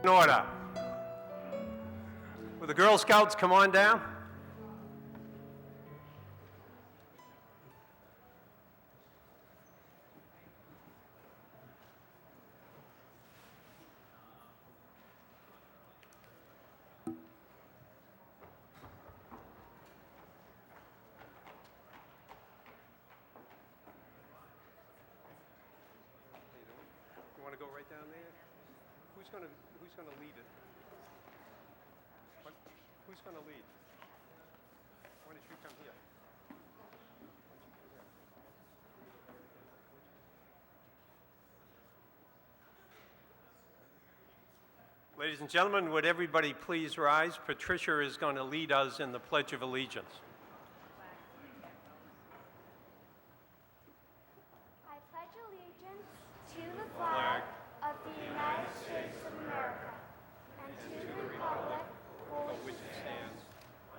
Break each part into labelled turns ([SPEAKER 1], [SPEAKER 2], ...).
[SPEAKER 1] In order. Will the Girl Scouts come on down? You want to go right down there? Who's going to lead it? Who's going to lead? Why don't you come here? Ladies and gentlemen, would everybody please rise? Patricia is going to lead us in the Pledge of Allegiance.
[SPEAKER 2] I pledge allegiance to the flag of the United States of America and to the republic for which it stands,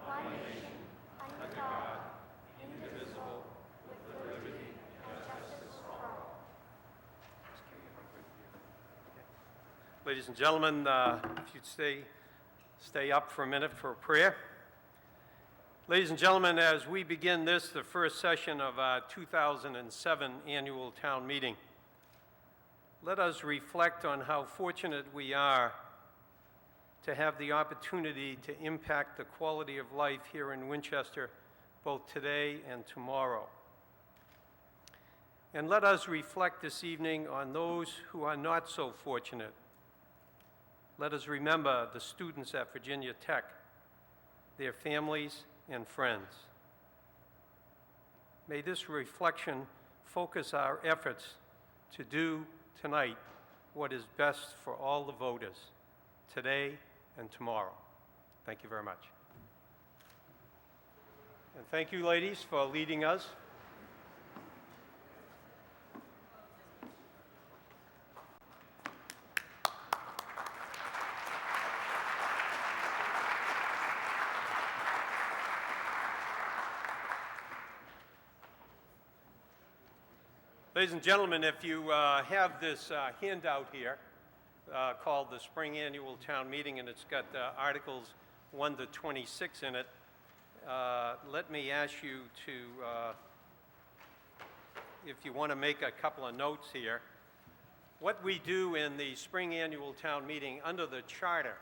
[SPEAKER 2] one nation, under God, indivisible, with liberty and justice for all.
[SPEAKER 1] Ladies and gentlemen, if you'd stay up for a minute for a prayer. Ladies and gentlemen, as we begin the first session of our 2007 annual town meeting, let us reflect on how fortunate we are to have the opportunity to impact the quality of life here in Winchester, both today and tomorrow. And let us reflect this evening on those who are not so fortunate. Let us remember the students at Virginia Tech, their families and friends. May this reflection focus our efforts to do tonight what is best for all the voters, today and tomorrow. Thank you very much. And thank you, ladies, for leading us. Ladies and gentlemen, if you have this handout here called the Spring Annual Town Meeting, and it's got Articles 1 to 26 in it, let me ask you to, if you want to make a couple of notes here, what we do in the Spring Annual Town Meeting under the Charter,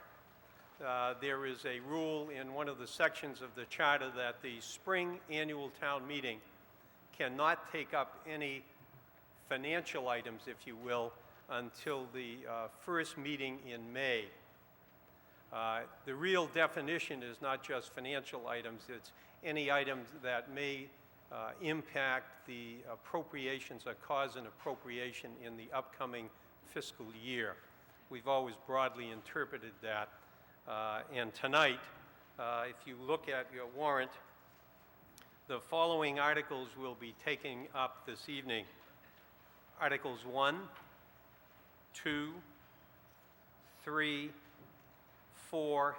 [SPEAKER 1] there is a rule in one of the sections of the Charter that the Spring Annual Town Meeting cannot take up any financial items, if you will, until the first meeting in May. The real definition is not just financial items, it's any items that may impact the appropriations or cause an appropriation in the upcoming fiscal year. We've always broadly interpreted that. And tonight, if you look at your warrant, the following articles will be taken up this evening. Articles 1, 2, 3, 4,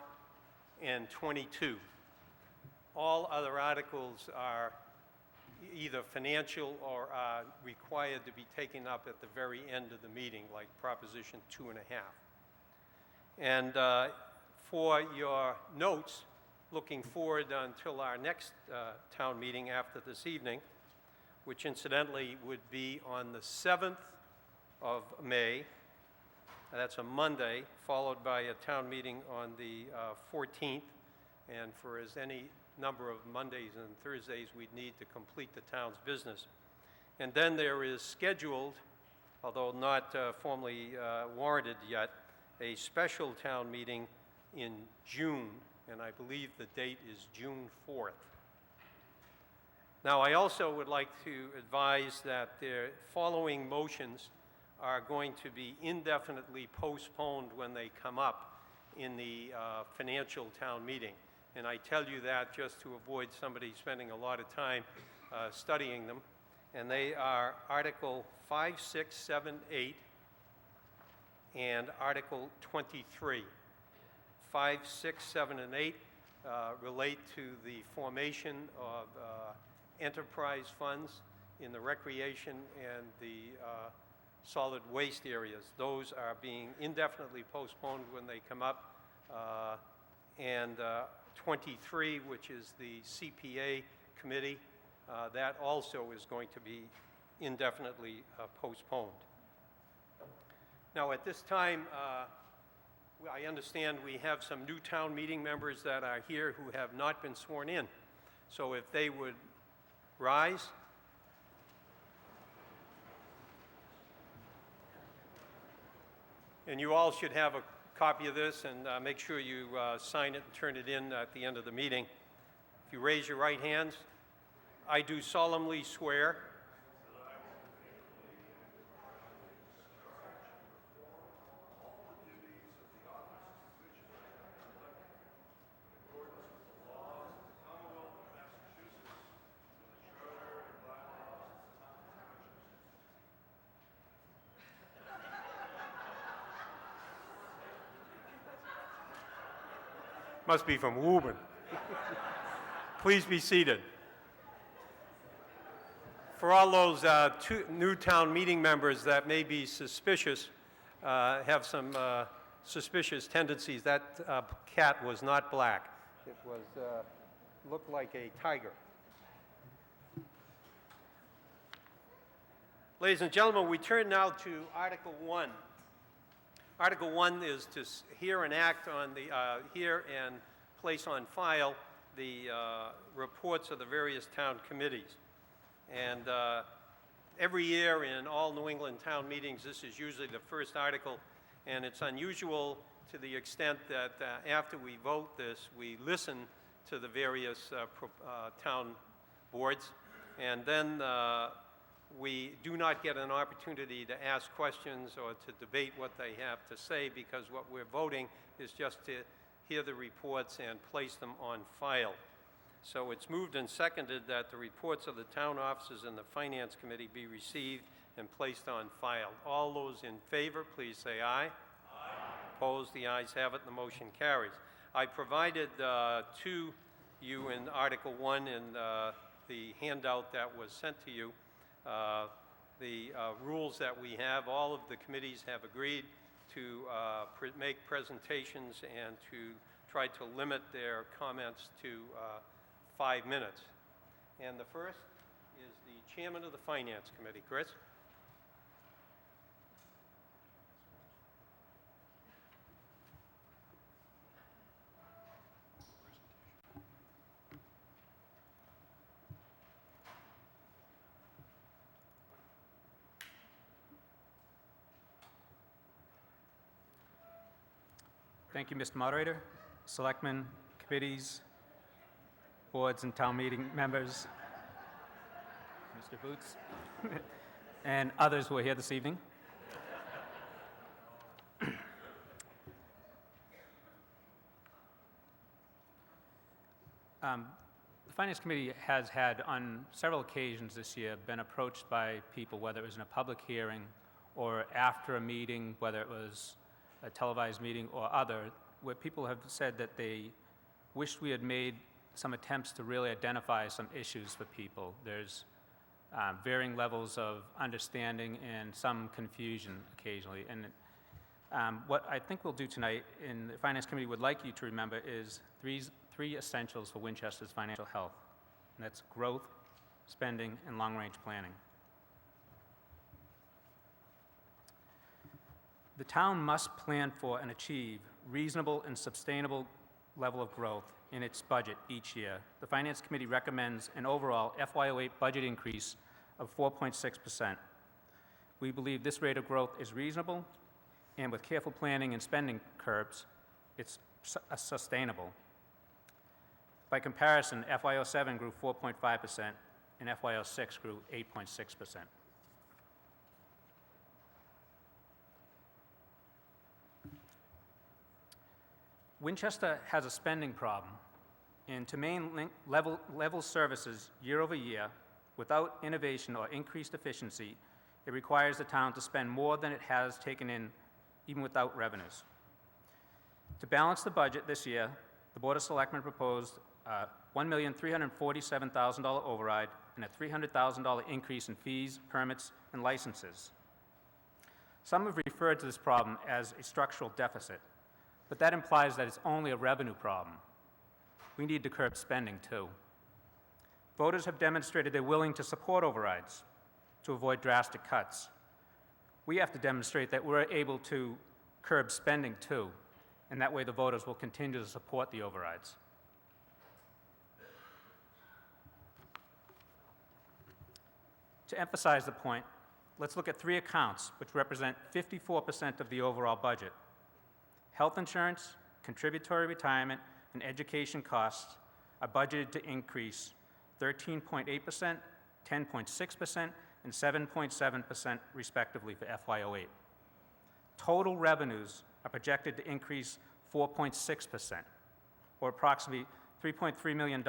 [SPEAKER 1] and 22. All other articles are either financial or are required to be taken up at the very end of the meeting, like Proposition 2.5. And for your notes, looking forward until our next town meeting after this evening, which incidentally would be on the 7th of May. That's a Monday, followed by a town meeting on the 14th. And for as any number of Mondays and Thursdays we'd need to complete the town's business. And then there is scheduled, although not formally warranted yet, a special town meeting in June, and I believe the date is June 4th. Now, I also would like to advise that the following motions are going to be indefinitely postponed when they come up in the financial town meeting. And I tell you that just to avoid somebody spending a lot of time studying them. And they are Article 5, 6, 7, 8, and Article 23. 5, 6, 7, and 8 relate to the formation of enterprise funds in the recreation and the solid waste areas. Those are being indefinitely postponed when they come up. And 23, which is the CPA committee, that also is going to be indefinitely postponed. Now, at this time, I understand we have some new town meeting members that are here who have not been sworn in. So if they would rise. And you all should have a copy of this, and make sure you sign it and turn it in at the end of the meeting. If you raise your right hands, I do solemnly swear must be from Woburn. Please be seated. For all those new town meeting members that may be suspicious, have some suspicious tendencies, that cat was not black. It was looked like a tiger. Ladies and gentlemen, we turn now to Article 1. Article 1 is to hear and act on the, hear and place on file the reports of the various town committees. And every year in all New England town meetings, this is usually the first article, and it's unusual to the extent that after we vote this, we listen to the various town boards, and then we do not get an opportunity to ask questions or to debate what they have to say, because what we're voting is just to hear the reports and place them on file. So it's moved and seconded that the reports of the town officers and the Finance Committee be received and placed on file. All those in favor, please say aye. Aye. Opposed? The ayes have it. The motion carries. I provided to you in Article 1 in the handout that was sent to you the rules that we have. All of the committees have agreed to make presentations and to try to limit their comments to 5 minutes. And the first is the chairman of the Finance Committee. Chris?
[SPEAKER 3] Thank you, Mr. Moderator, selectmen, committees, boards and town meeting members, Mr. Boots, and others who are here this evening. The Finance Committee has had, on several occasions this year, been approached by people, whether it was in a public hearing or after a meeting, whether it was a televised meeting or other, where people have said that they wished we had made some attempts to really identify some issues for people. There's varying levels of understanding and some confusion occasionally. And what I think we'll do tonight, and the Finance Committee would like you to remember, is three essentials for Winchester's financial health. And that's growth, spending, and long-range planning. The town must plan for and achieve reasonable and sustainable level of growth in its budget each year. The Finance Committee recommends an overall FY08 budget increase of 4.6%. We believe this rate of growth is reasonable, and with careful planning and spending curbs, it's sustainable. By comparison, FY07 grew 4.5%, and FY06 grew 8.6%. Winchester has a spending problem, and to maintain level services year over year without innovation or increased efficiency, it requires the town to spend more than it has taken in, even without revenues. To balance the budget this year, the Board of Selectmen proposed a $1,347,000 override and a $300,000 increase in fees, permits, and licenses. Some have referred to this problem as a structural deficit, but that implies that it's only a revenue problem. We need to curb spending, too. Voters have demonstrated they're willing to support overrides to avoid drastic cuts. We have to demonstrate that we're able to curb spending, too, and that way the voters will continue to support the overrides. To emphasize the point, let's look at 3 accounts which represent 54% of the overall budget. Health insurance, contributory retirement, and education costs are budgeted to increase 13.8%, 10.6%, and 7.7% respectively for FY08. Total revenues are projected to increase 4.6%, or approximately $3.3 million,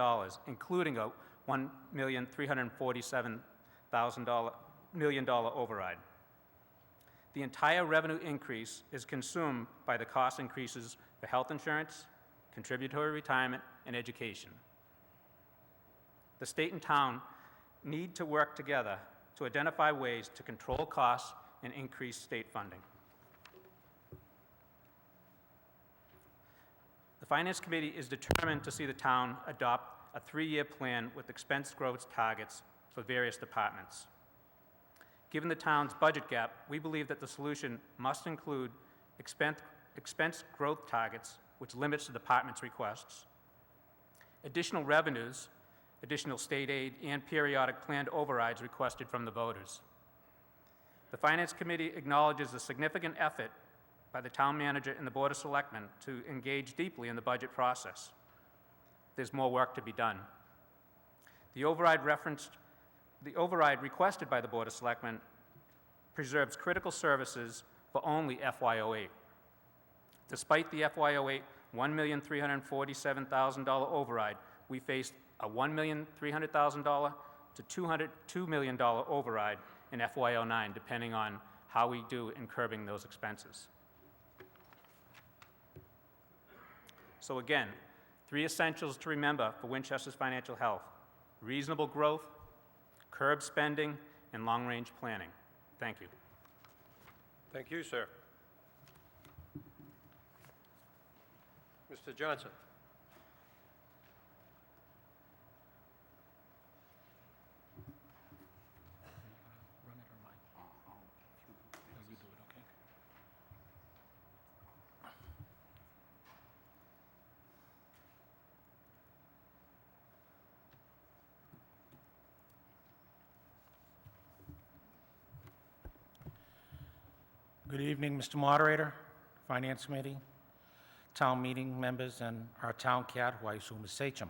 [SPEAKER 3] including a $1,347,000 override. The entire revenue increase is consumed by the cost increases for health insurance, contributory retirement, and education. The state and town need to work together to identify ways to control costs and increase state funding. The Finance Committee is determined to see the town adopt a 3-year plan with expense growth targets for various departments. Given the town's budget gap, we believe that the solution must include expense growth targets, which limits the department's requests, additional revenues, additional state aid, and periodic planned overrides requested from the voters. The Finance Committee acknowledges the significant effort by the town manager and the Board of Selectmen to engage deeply in the budget process. There's more work to be done. The override requested by the Board of Selectmen preserves critical services for only FY08. Despite the FY08 $1,347,000 override, we faced a $1,300,000 to $202 million override in FY09, depending on how we do in curbing those expenses. So again, 3 essentials to remember for Winchester's financial health: reasonable growth, curb spending, and long-range planning. Thank you.
[SPEAKER 1] Thank you, sir. Mr. Johnson.
[SPEAKER 4] Good evening, Mr. Moderator, Finance Committee, town meeting members, and our town cat, who I assume is Sachem.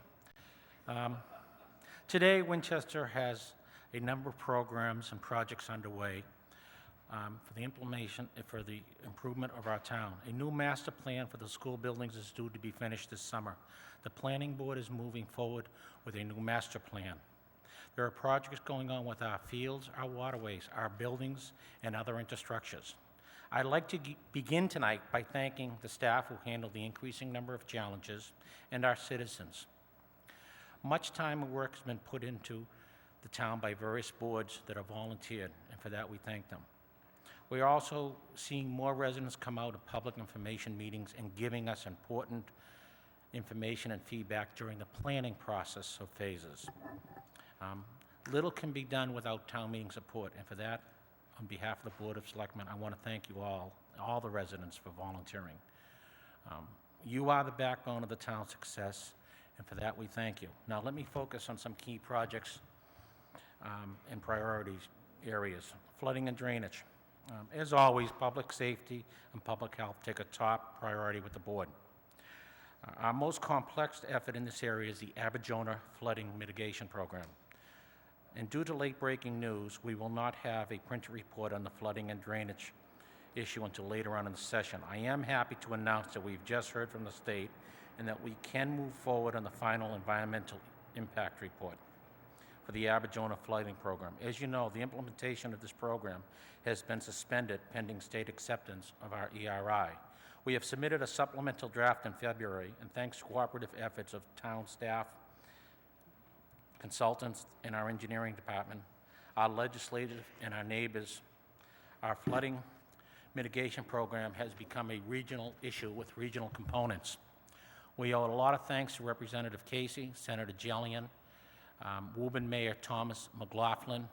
[SPEAKER 4] Today, Winchester has a number of programs and projects underway for the improvement of our town. A new master plan for the school buildings is due to be finished this summer. The planning board is moving forward with a new master plan. There are projects going on with our fields, our waterways, our buildings, and other infrastructures. I'd like to begin tonight by thanking the staff who handled the increasing number of challenges and our citizens. Much time and work has been put into the town by various boards that have volunteered, and for that we thank them. We are also seeing more residents come out of public information meetings and giving us important information and feedback during the planning process of phases. Little can be done without town meeting support, and for that, on behalf of the Board of Selectmen, I want to thank you all the residents, for volunteering. You are the backbone of the town's success, and for that we thank you. Now let me focus on some key projects and priorities areas. Flooding and drainage. As always, public safety and public health take a top priority with the board. Our most complex effort in this area is the Aberdeen Flooding Mitigation Program. And due to late-breaking news, we will not have a printed report on the flooding and drainage issue until later on in the session. I am happy to announce that we've just heard from the state and that we can move forward on the final environmental impact report for the Aberdeen Flooding Program. As you know, the implementation of this program has been suspended pending state acceptance of our ERI. We have submitted a supplemental draft in February, and thanks to cooperative efforts of town staff, consultants, and our engineering department, our legislators, and our neighbors, our flooding mitigation program has become a regional issue with regional components. We owe a lot of thanks to Representative Casey, Senator Jellian, Woburn Mayor Thomas McLaughlin,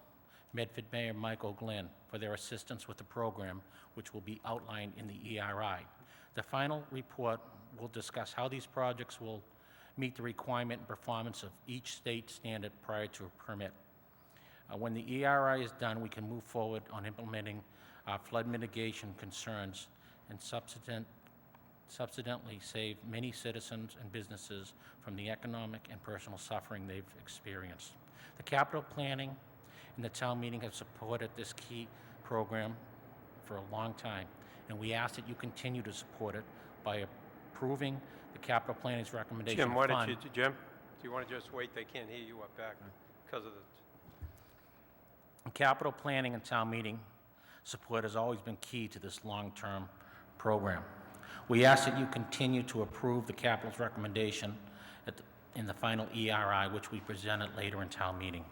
[SPEAKER 4] Medford Mayor Michael Glenn for their assistance with the program, which will be outlined in the ERI. The final report will discuss how these projects will meet the requirement and performance of each state standard prior to a permit. When the ERI is done, we can move forward on implementing our flood mitigation concerns and subsequently save many citizens and businesses from the economic and personal suffering they've experienced. The capital planning and the town meeting have supported this key program for a long time, and we ask that you continue to support it by approving the capital planning's recommendation
[SPEAKER 1] Jim, why don't
[SPEAKER 4] fund.
[SPEAKER 1] you, Jim, do you want to just wait? They can't hear you up back because of the...
[SPEAKER 4] Capital planning and town meeting support has always been key to this long-term program. We ask that you continue to approve the capital's recommendation in the final ERI, which we presented later in town meeting.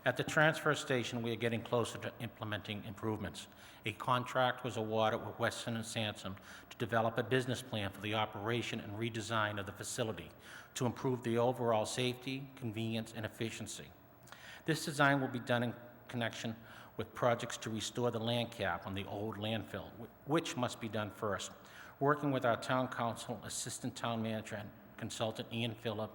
[SPEAKER 4] At the transfer station, we are getting closer to implementing improvements. A contract was awarded with Weston and Sampson to develop a business plan for the operation and redesign of the facility to improve the overall safety, convenience, and efficiency. This design will be done in connection with projects to restore the land cap on the old landfill, which must be done first. Working with our town council, assistant town manager, and consultant Ian Phillip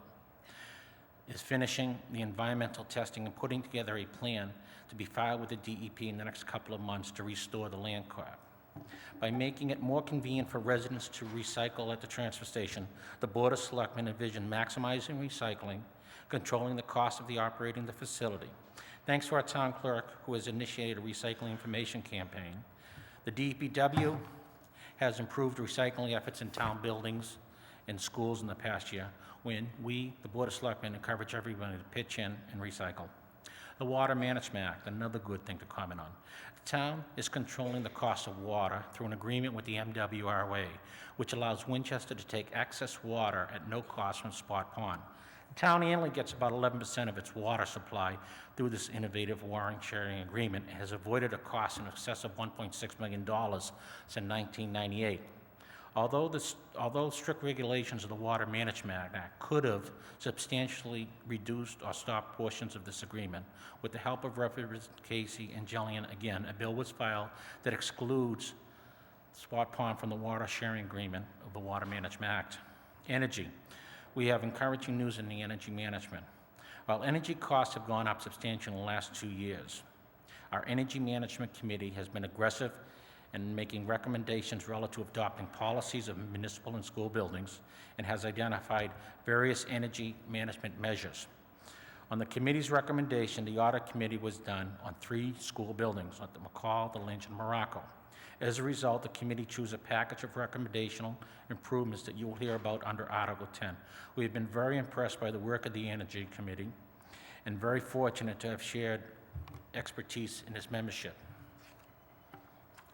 [SPEAKER 4] is finishing the environmental testing and putting together a plan to be filed with the DEP in the next couple of months to restore the land cap. By making it more convenient for residents to recycle at the transfer station, the Board of Selectmen envision maximizing recycling, controlling the cost of operating the facility. Thanks to our town clerk, who has initiated a recycling information campaign, the DPW has improved recycling efforts in town buildings and schools in the past year, when we, the Board of Selectmen, encourage everybody to pitch in and recycle. The Water Management Act, another good thing to comment on. The town is controlling the cost of water through an agreement with the MWRA, which allows Winchester to take excess water at no cost from Spot Pond. The town annually gets about 11% of its water supply through this innovative water sharing agreement and has avoided a cost in excess of $1.6 million since 1998. Although strict regulations of the Water Management Act could have substantially reduced or stopped portions of this agreement, with the help of Representatives Casey and Jellian, again, a bill was filed that excludes Spot Pond from the water sharing agreement of the Water Management Act. Energy. We have encouraging news in the energy management. While energy costs have gone up substantially in the last 2 years, our Energy Management Committee has been aggressive in making recommendations relative to adopting policies of municipal and school buildings and has identified various energy management measures. On the committee's recommendation, the audit committee was done on 3 school buildings, at the McCall, the Lynch, and Morocco. As a result, the committee chose a package of recommendational improvements that you will hear about under Article 10. We have been very impressed by the work of the Energy Committee and very fortunate to have shared expertise in its membership.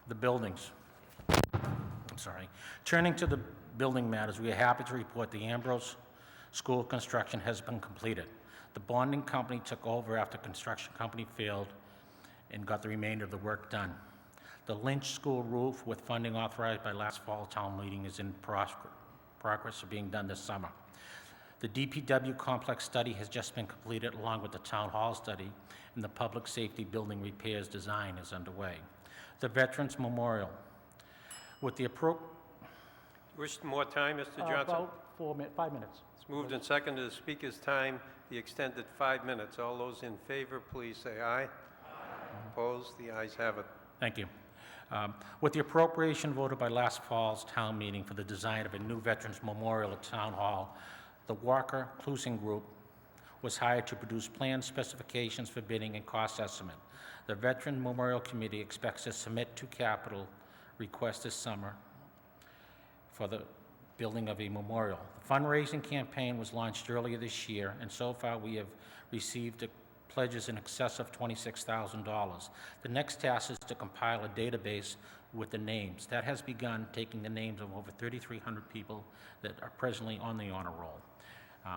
[SPEAKER 4] The buildings. Turning to the building matters, we are happy to report the Ambrose School construction has been completed. The bonding company took over after construction company failed and got the remainder of the work done. The Lynch School roof, with funding authorized by last fall town meeting, is in progress of being done this summer. The DPW complex study has just been completed along with the town hall study, and the public safety building repairs design is underway. The Veterans Memorial. With the
[SPEAKER 1] Wish more time, Mr. Johnson?
[SPEAKER 4] About 5 minutes.
[SPEAKER 1] It's moved and seconded. The speaker's time be extended 5 minutes. All those in favor, please say aye. Aye. Opposed? The ayes have it.
[SPEAKER 4] Thank you. With the appropriation voted by last fall's town meeting for the design of a new Veterans Memorial at Town Hall, the Walker Clusing Group was hired to produce plan specifications for bidding and cost estimate. The Veteran Memorial Committee expects to submit to capital request this summer for the building of a memorial. The fundraising campaign was launched earlier this year, and so far we have received pledges in excess of $26,000. The next task is to compile a database with the names. That has begun, taking the names of over 3,300 people that are presently on the honor roll.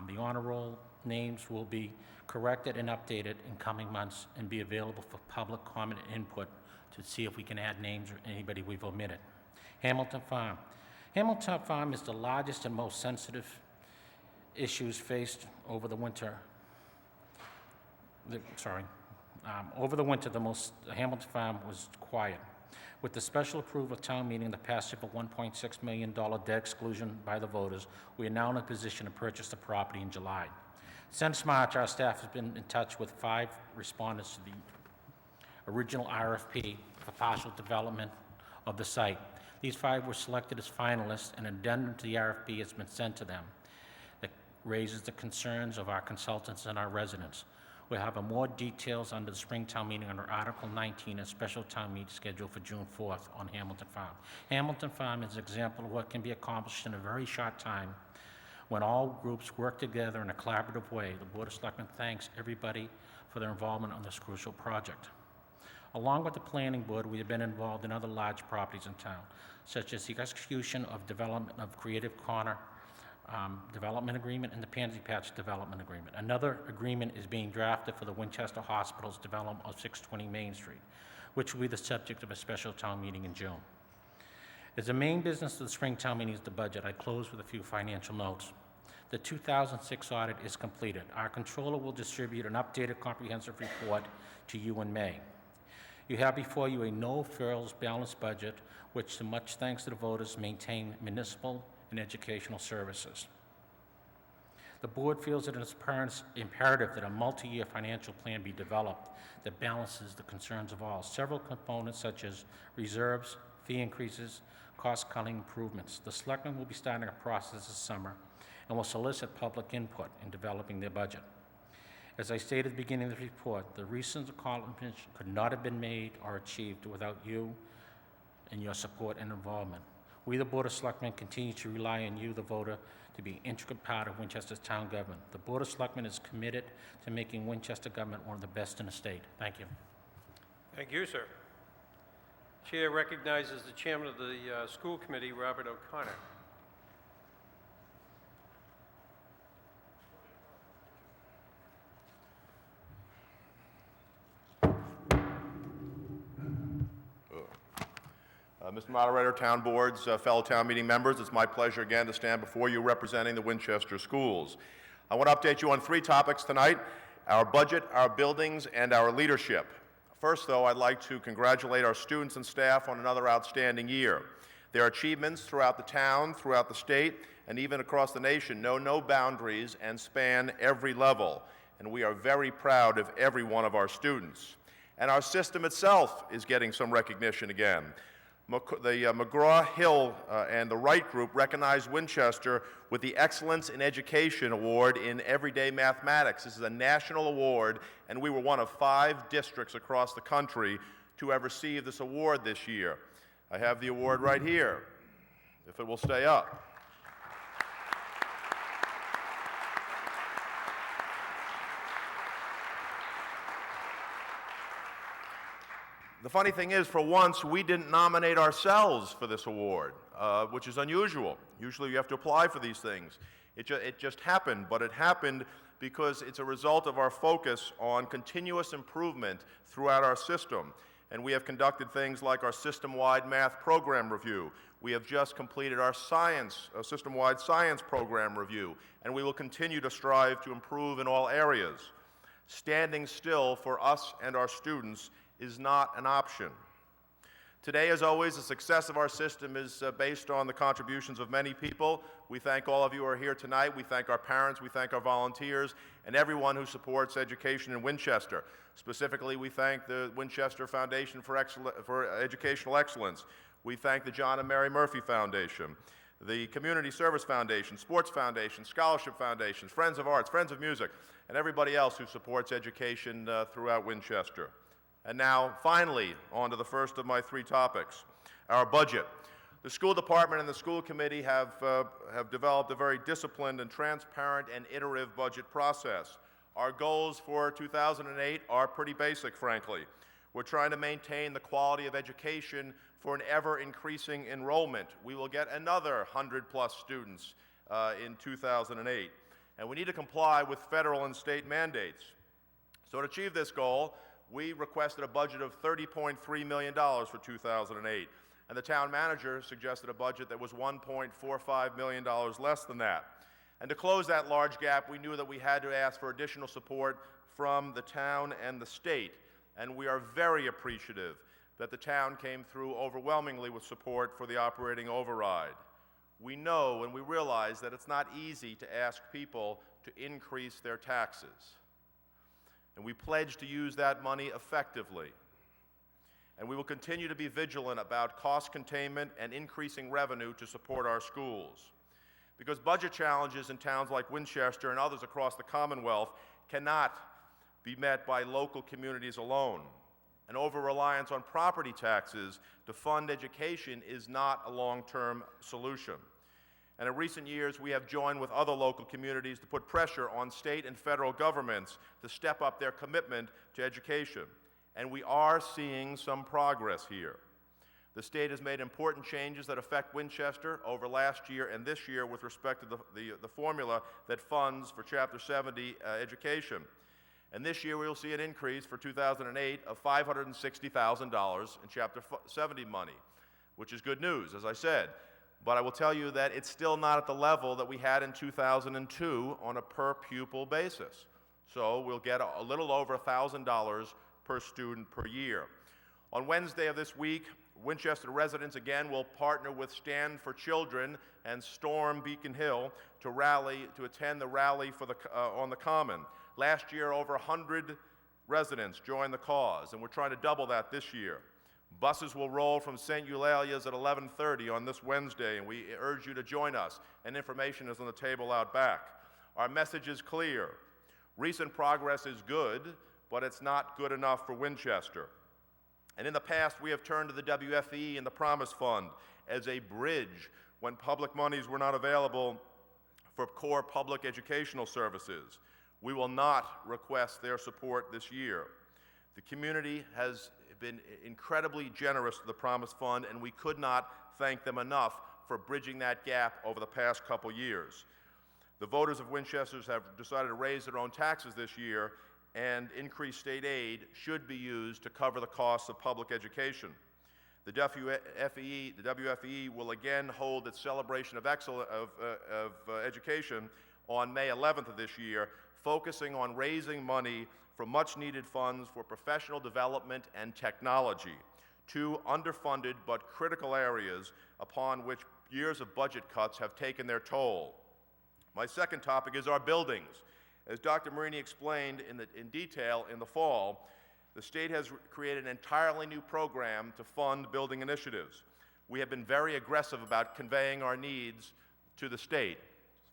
[SPEAKER 4] The honor roll names will be corrected and updated in coming months and be available for public comment and input to see if we can add names or anybody we've omitted. Hamilton Farm. Hamilton Farm is the largest and most sensitive issues faced over the winter. Over the winter, Hamilton Farm was quiet. With the special approval of town meeting, the passage of a $1.6 million debt exclusion by the voters, we are now in a position to purchase the property in July. Since March, our staff has been in touch with 5 respondents to the original RFP for partial development of the site. These 5 were selected as finalists, and an addendum to the RFP has been sent to them that raises the concerns of our consultants and our residents. We'll have more details under the spring town meeting under Article 19, a special town meeting scheduled for June 4th on Hamilton Farm. Hamilton Farm is an example of what can be accomplished in a very short time when all groups work together in a collaborative way. The Board of Selectmen thanks everybody for their involvement on this crucial project. Along with the Planning Board, we have been involved in other large properties in town, such as the execution of development of Creative Corner development agreement and the Pansy Patch development agreement. Another agreement is being drafted for the Winchester Hospital's development of 620 Main Street, which will be the subject of a special town meeting in June. As the main business of the spring town meeting is the budget, I close with a few financial notes. The 2006 audit is completed. Our controller will distribute an updated comprehensive report to you in May. You have before you a no-frills balanced budget, which, to much thanks to the voters, maintain municipal and educational services. The board feels that it is imperative that a multi-year financial plan be developed that balances the concerns of all. Several components such as reserves, fee increases, cost-cutting improvements. The selectmen will be starting a process this summer and will solicit public input in developing their budget. As I stated at the beginning of the report, the recent accomplishments could not have been made or achieved without you and your support and involvement. We, the Board of Selectmen, continue to rely on you, the voter, to be an intricate part of Winchester's town government. The Board of Selectmen is committed to making Winchester government one of the best in the state. Thank you.
[SPEAKER 1] Thank you, sir. Chair recognizes the chairman of the school committee, Robert O'Connor.
[SPEAKER 5] Mr. Moderator, town boards, fellow town meeting members, it's my pleasure again to stand before you representing the Winchester schools. I want to update you on 3 topics tonight: our budget, our buildings, and our leadership. First, though, I'd like to congratulate our students and staff on another outstanding year. Their achievements throughout the town, throughout the state, and even across the nation know no boundaries and span every level, and we are very proud of every one of our students. And our system itself is getting some recognition again. The McGraw-Hill and the Wright Group recognized Winchester with the Excellence in Education Award in Everyday Mathematics. This is a national award, and we were one of 5 districts across the country to have received this award this year. I have the award right here, if it will stay up. The funny thing is, for once, we didn't nominate ourselves for this award, which is unusual. Usually you have to apply for these things. It just happened, but it happened because it's a result of our focus on continuous improvement throughout our system. And we have conducted things like our system-wide math program review. We have just completed our system-wide science program review, and we will continue to strive to improve in all areas. Standing still for us and our students is not an option. Today, as always, the success of our system is based on the contributions of many people. We thank all of you who are here tonight. We thank our parents, we thank our volunteers, and everyone who supports education in Winchester. Specifically, we thank the Winchester Foundation for Educational Excellence. We thank the John and Mary Murphy Foundation, the Community Service Foundation, Sports Foundation, Scholarship Foundations, Friends of Arts, Friends of Music, and everybody else who supports education throughout Winchester. And now, finally, on to the first of my 3 topics, our budget. The school department and the school committee have developed a very disciplined and transparent and iterative budget process. Our goals for 2008 are pretty basic, frankly. We're trying to maintain the quality of education for an ever-increasing enrollment. We will get another 100-plus students in 2008. And we need to comply with federal and state mandates. So to achieve this goal, We requested a budget of $30.3 million for 2008, and the town manager suggested a budget that was $1.45 million less than that. And to close that large gap, we knew that we had to ask for additional support from the town and the state, and we are very appreciative that the town came through overwhelmingly with support for the operating override. We know and we realize that it's not easy to ask people to increase their taxes, and we pledge to use that money effectively. And we will continue to be vigilant about cost containment and increasing revenue to support our schools. Because budget challenges in towns like Winchester and others across the Commonwealth cannot be met by local communities alone. An over-reliance on property taxes to fund education is not a long-term solution. And in recent years, we have joined with other local communities to put pressure on state and federal governments to step up their commitment to education. And we are seeing some progress here. The state has made important changes that affect Winchester over last year and this year with respect to the formula that funds for Chapter 70 education. And this year we will see an increase for 2008 of $560,000 in Chapter 70 money, which is good news, as I said. But I will tell you that it's still not at the level that we had in 2002 on a per pupil basis. So we'll get a little over $1,000 per student per year. On Wednesday of this week, Winchester residents again will partner with Stand for Children and Storm Beacon Hill to attend the rally for on the Common. Last year, over 100 residents joined the cause, and we're trying to double that this year. Buses will roll from St. Eulalia's at 11:30 on this Wednesday, and we urge you to join us, and information is on the table out back. Our message is clear. Recent progress is good, but it's not good enough for Winchester. And in the past, we have turned to the WFE and the Promise Fund as a bridge when public monies were not available for core public educational services. We will not request their support this year. The community has been incredibly generous to the Promise Fund, and we could not thank them enough for bridging that gap over the past couple years. The voters of Winchester have decided to raise their own taxes this year, and increased state aid should be used to cover the costs of public education. The WFE will again hold its celebration of education on May 11th of this year, focusing on raising money for much-needed funds for professional development and technology, two underfunded but critical areas upon which years of budget cuts have taken their toll. My second topic is our buildings. As Dr. Marini explained in detail in the fall, the state has created an entirely new program to fund building initiatives. We have been very aggressive about conveying our needs to the state.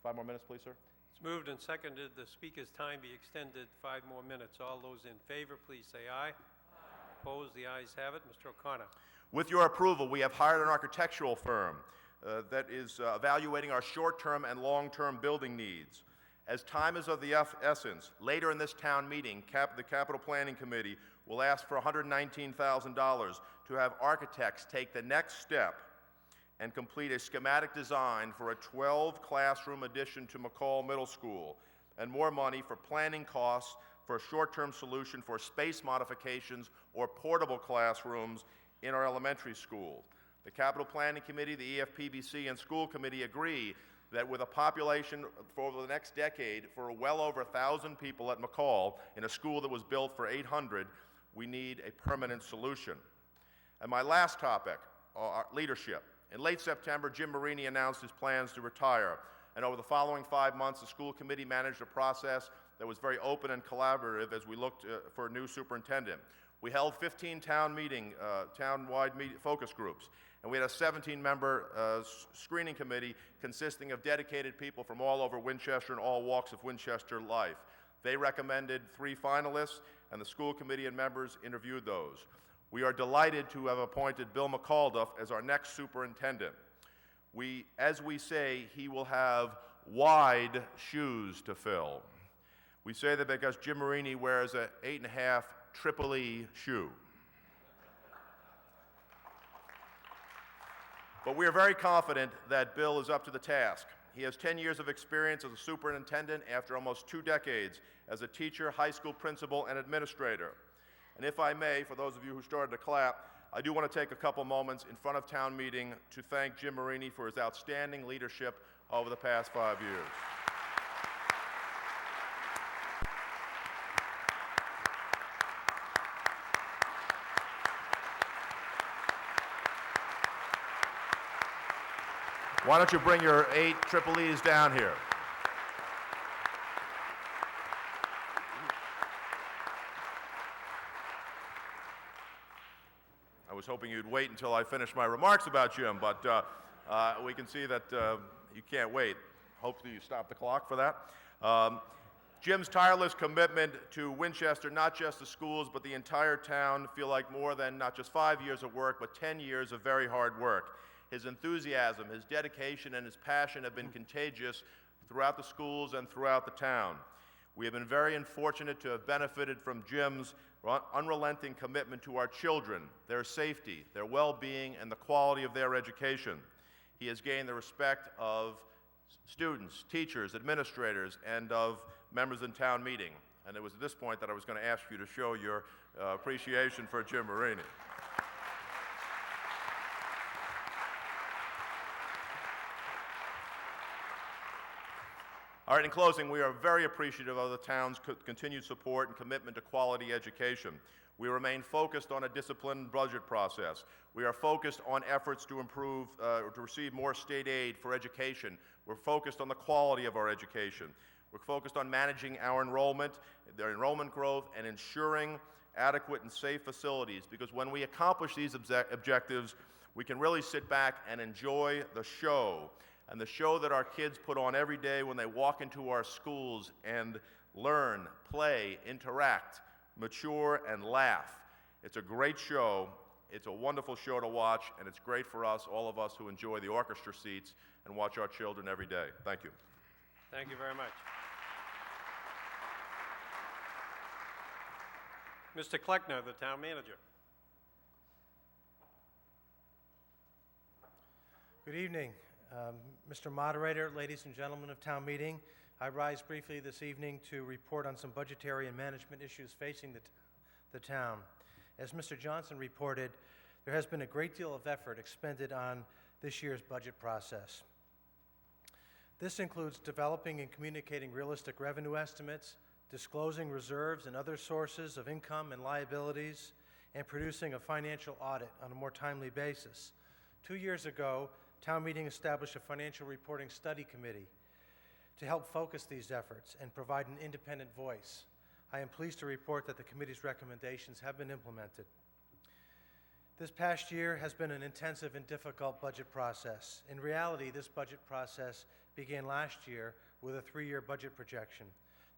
[SPEAKER 5] 5 more minutes, please, sir.
[SPEAKER 1] It's moved and seconded the speaker's time be extended 5 more minutes. All those in favor, please say aye. Opposed, the ayes have it. Mr. O'Connor.
[SPEAKER 5] With your approval, we have hired an architectural firm that is evaluating our short-term and long-term building needs. As time is of the essence, later in this town meeting, the Capital Planning Committee will ask for $119,000 to have architects take the next step and complete a schematic design for a 12-classroom addition to McCall Middle School, and more money for planning costs for a short-term solution for space modifications or portable classrooms in our elementary school. The Capital Planning Committee, the EFPBC, and School Committee agree that with a population for over the next decade for well over 1,000 people at McCall in a school that was built for 800, we need a permanent solution. And my last topic, leadership. In late September, Jim Marini announced his plans to retire, and over the following 5 months, the school committee managed a process that was very open and collaborative as we looked for a new superintendent. We held 15 town-wide focus groups, and we had a 17-member screening committee consisting of dedicated people from all over Winchester and all walks of Winchester life. They recommended 3 finalists, and the school committee and members interviewed those. We are delighted to have appointed Bill McAuliffe as our next superintendent. As we say, he will have wide shoes to fill. We say that because Jim Marini wears an 8.5 Triple E shoe. But we are very confident that Bill is up to the task. He has 10 years of experience as a superintendent after almost 2 decades as a teacher, high school principal, and administrator. And if I may, for those of you who started to clap, I do want to take a couple moments in front of town meeting to thank Jim Marini for his outstanding leadership over the past 5 years. Why don't you bring your 8 triple E's down here? I was hoping you'd wait until I finish my remarks about Jim, but we can see that you can't wait. Hopefully you stop the clock for that. Jim's tireless commitment to Winchester, not just the schools, but the entire town, feel like more than not just 5 years of work, but 10 years of very hard work. His enthusiasm, his dedication, and his passion have been contagious throughout the schools and throughout the town. We have been very fortunate to have benefited from Jim's unrelenting commitment to our children, their safety, their well-being, and the quality of their education. He has gained the respect of students, teachers, administrators, and of members in town meeting. And it was at this point that I was going to ask you to show your appreciation for Jim Marini. All right, in closing, we are very appreciative of the town's continued support and commitment to quality education. We remain focused on a disciplined budget process. We are focused on efforts to improve, to receive more state aid for education. We're focused on the quality of our education. We're focused on managing our enrollment, their enrollment growth, and ensuring adequate and safe facilities, because when we accomplish these objectives, we can really sit back and enjoy the show. And the show that our kids put on every day when they walk into our schools and learn, play, interact, mature, and laugh. It's a great show. It's a wonderful show to watch, and it's great for us, all of us who enjoy the orchestra seats and watch our children every day. Thank you.
[SPEAKER 1] Thank you very much. Mr. Kleckner, the town manager.
[SPEAKER 6] Good evening. Mr. Moderator, ladies and gentlemen of town meeting, I rise briefly this evening to report on some budgetary and management issues facing the town. As Mr. Johnson reported, there has been a great deal of effort expended on this year's budget process. This includes developing and communicating realistic revenue estimates, disclosing reserves and other sources of income and liabilities, and producing a financial audit on a more timely basis. 2 years ago, town meeting established a financial reporting study committee to help focus these efforts and provide an independent voice. I am pleased to report that the committee's recommendations have been implemented. This past year has been an intensive and difficult budget process. In reality, this budget process began last year with a 3-year budget projection.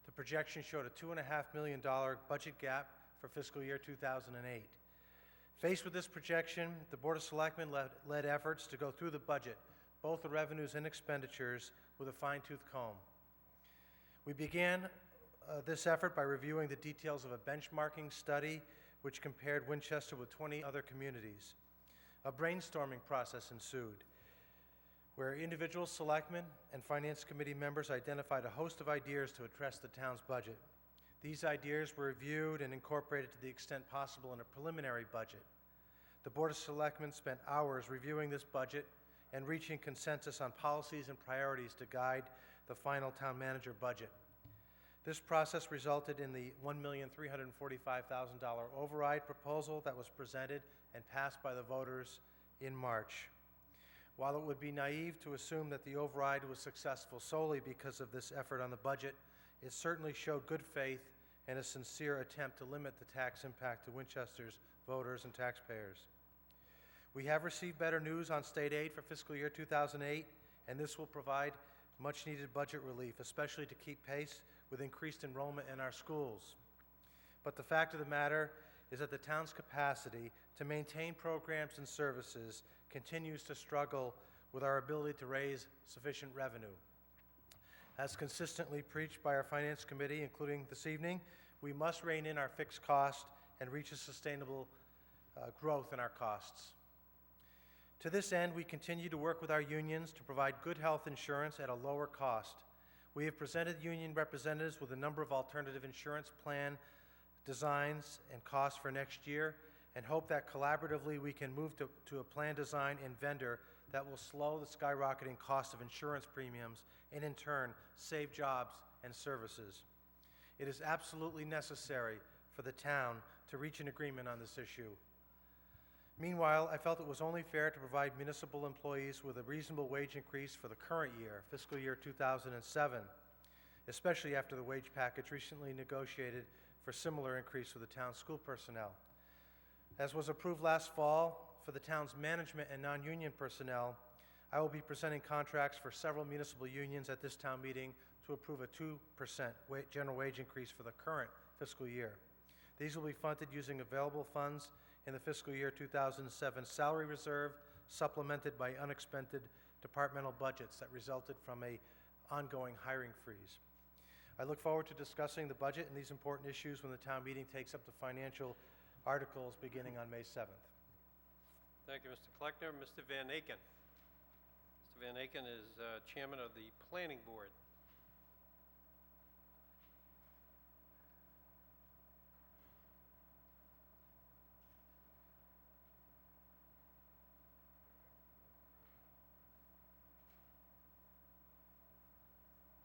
[SPEAKER 6] The projection showed a $2.5 million budget gap for fiscal year 2008. Faced with this projection, the Board of Selectmen led efforts to go through the budget, both the revenues and expenditures, with a fine-tooth comb. We began this effort by reviewing the details of a benchmarking study which compared Winchester with 20 other communities. A brainstorming process ensued, where individual selectmen and finance committee members identified a host of ideas to address the town's budget. These ideas were reviewed and incorporated to the extent possible in a preliminary budget. The Board of Selectmen spent hours reviewing this budget and reaching consensus on policies and priorities to guide the final town manager budget. This process resulted in the $1,345,000 override proposal that was presented and passed by the voters in March. While it would be naive to assume that the override was successful solely because of this effort on the budget, it certainly showed good faith and a sincere attempt to limit the tax impact to Winchester's voters and taxpayers. We have received better news on state aid for fiscal year 2008, and this will provide much-needed budget relief, especially to keep pace with increased enrollment in our schools. But the fact of the matter is that the town's capacity to maintain programs and services continues to struggle with our ability to raise sufficient revenue. As consistently preached by our Finance Committee, including this evening, we must rein in our fixed cost and reach a sustainable growth in our costs. To this end, we continue to work with our unions to provide good health insurance at a lower cost. We have presented union representatives with a number of alternative insurance plan designs and costs for next year, and hope that collaboratively we can move to a plan design and vendor that will slow the skyrocketing cost of insurance premiums and in turn save jobs and services. It is absolutely necessary for the town to reach an agreement on this issue. Meanwhile, I felt it was only fair to provide municipal employees with a reasonable wage increase for the current year, fiscal year 2007, especially after the wage package recently negotiated for similar increase for the town's school personnel. As was approved last fall for the town's management and non-union personnel, I will be presenting contracts for several municipal unions at this town meeting to approve a 2% general wage increase for the current fiscal year. These will be funded using available funds in the fiscal year 2007 salary reserve, supplemented by unexpended departmental budgets that resulted from an ongoing hiring freeze. I look forward to discussing the budget and these important issues when the town meeting takes up the financial articles beginning on May 7th.
[SPEAKER 1] Thank you, Mr. Kleckner. Mr. Van Aken. Mr. Van Aken is chairman of the Planning Board.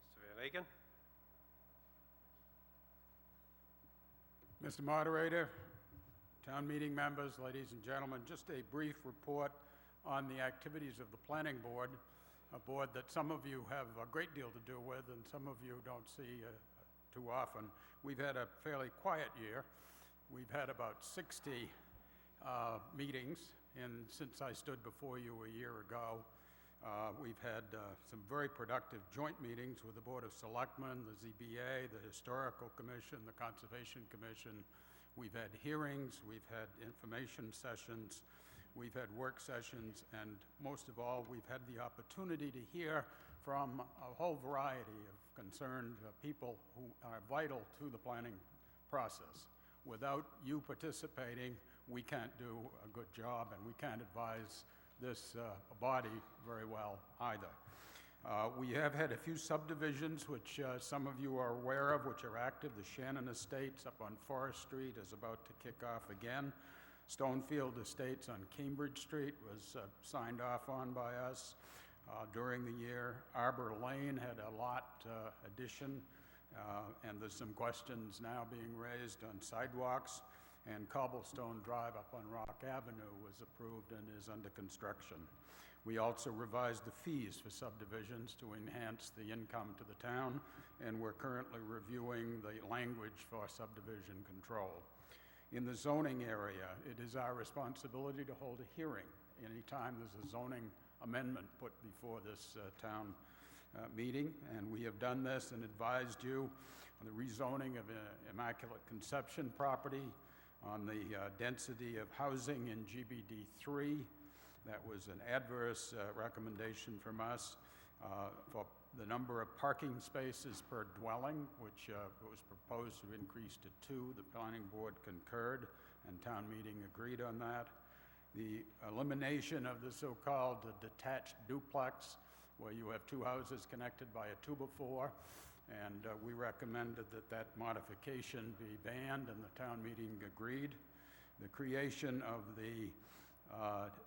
[SPEAKER 1] Mr. Van Aken.
[SPEAKER 7] Mr. Moderator, town meeting members, ladies and gentlemen, just a brief report on the activities of the Planning Board, a board that some of you have a great deal to do with and some of you don't see too often. We've had a fairly quiet year. We've had about 60 meetings since I stood before you a year ago. We've had some very productive joint meetings with the Board of Selectmen, the ZBA, the Historical Commission, the Conservation Commission. We've had hearings, we've had information sessions, we've had work sessions, and most of all, we've had the opportunity to hear from a whole variety of concerned people who are vital to the planning process. Without you participating, we can't do a good job, and we can't advise this body very well either. We have had a few subdivisions, which some of you are aware of, which are active. The Shannon Estates up on Forest Street is about to kick off again. Stonefield Estates on Cambridge Street was signed off on by us during the year. Arbor Lane had a lot addition, and there's some questions now being raised on sidewalks. And Cobblestone Drive up on Rock Avenue was approved and is under construction. We also revised the fees for subdivisions to enhance the income to the town, and we're currently reviewing the language for subdivision control. In the zoning area, it is our responsibility to hold a hearing anytime there's a zoning amendment put before this town meeting, and we have done this and advised you on the rezoning of Immaculate Conception property, on the density of housing in GBD 3. That was an adverse recommendation from us for the number of parking spaces per dwelling, which was proposed to increase to 2. The Planning Board concurred, and town meeting agreed on that. The elimination of the so-called detached duplex, where you have 2 houses connected by a 2x4, and we recommended that that modification be banned, and the town meeting agreed. The creation of the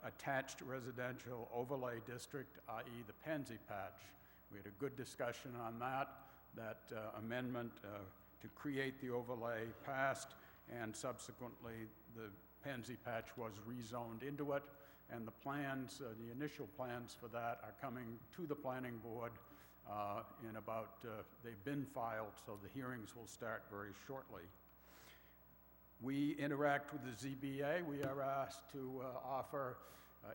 [SPEAKER 7] attached residential overlay district, i.e. the Pansy Patch. We had a good discussion on that. That amendment to create the overlay passed, and subsequently the Pansy Patch was rezoned into it, and the plans, the initial plans for that are coming to the Planning Board in about, they've been filed, so the hearings will start very shortly. We interact with the ZBA. We are asked to offer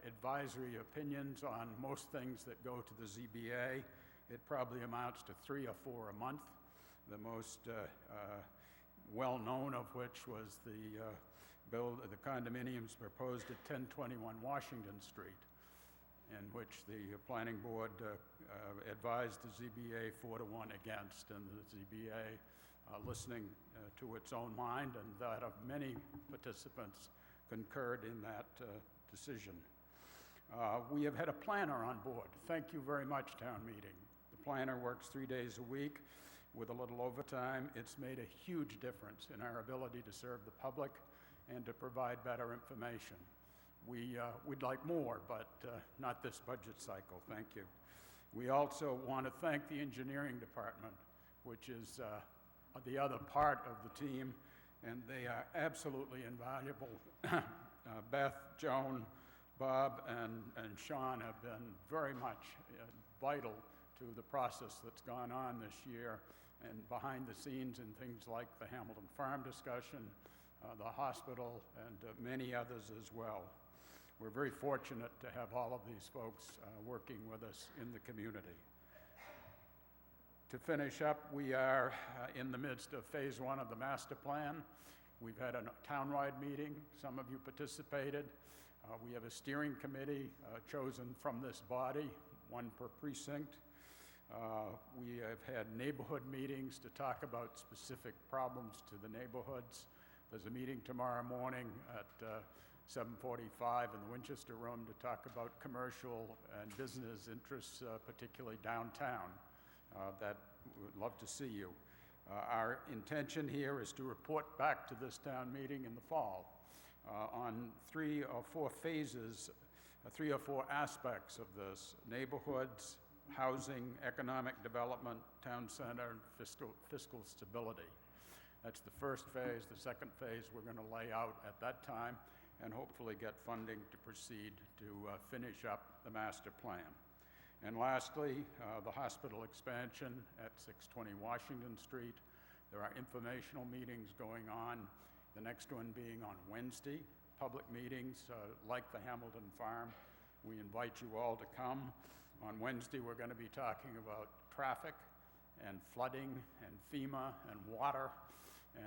[SPEAKER 7] advisory opinions on most things that go to the ZBA. It probably amounts to 3 or 4 a month, the most well-known of which was the condominiums proposed at 1021 Washington Street, in which the Planning Board advised the ZBA 4-1 against, and the ZBA, listening to its own mind and that of many participants, concurred in that decision. We have had a planner on board. Thank you very much, town meeting. The planner works 3 days a week. with a little overtime. It's made a huge difference in our ability to serve the public and to provide better information. We'd like more, but not this budget cycle. Thank you. We also want to thank the engineering department, which is the other part of the team, and they are absolutely invaluable. Beth, Joan, Bob, and Sean have been very much vital to the process that's gone on this year and behind the scenes in things like the Hamilton Farm discussion, the hospital, and many others as well. We're very fortunate to have all of these folks working with us in the community. To finish up, we are in the midst of phase 1 of the master plan. We've had a townwide meeting. Some of you participated. We have a steering committee chosen from this body, 1 per precinct. We have had neighborhood meetings to talk about specific problems to the neighborhoods. There's a meeting tomorrow morning at 7:45 in the Winchester room to talk about commercial and business interests, particularly downtown. That we'd love to see you. Our intention here is to report back to this town meeting in the fall on 3 or 4 phases, 3 or 4 aspects of this: neighborhoods, housing, economic development, town center, and fiscal stability. That's the first phase. The second phase we're going to lay out at that time and hopefully get funding to proceed to finish up the master plan. And lastly, the hospital expansion at 620 Washington Street. There are informational meetings going on, the next one being on Wednesday, public meetings like the Hamilton Farm. We invite you all to come. On Wednesday, we're going to be talking about traffic and flooding and FEMA and water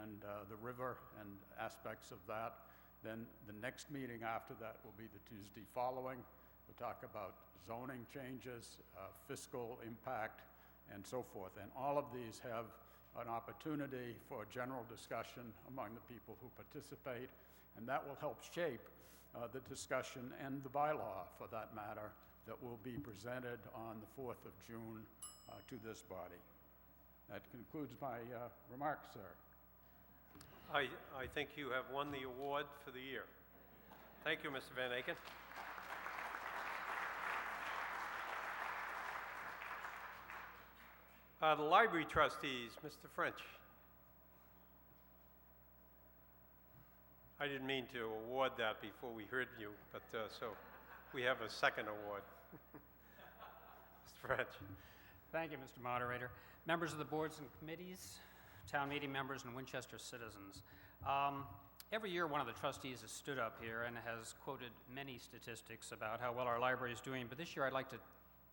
[SPEAKER 7] and the river and aspects of that. Then the next meeting after that will be the Tuesday following. We'll talk about zoning changes, fiscal impact, and so forth. And all of these have an opportunity for general discussion among the people who participate, and that will help shape the discussion and the bylaw, for that matter, that will be presented on the 4th of June to this body. That concludes my remarks, sir.
[SPEAKER 1] I think you have won the award for the year. Thank you, Mr. Van Aken. The library trustees, Mr. French. I didn't mean to award that before we heard you, but so we have a second award. Mr. French.
[SPEAKER 3] Thank you, Mr. Moderator. Members of the boards and committees, town meeting members, and Winchester citizens. Every year, one of the trustees has stood up here and has quoted many statistics about how well our library is doing, but this year I'd like to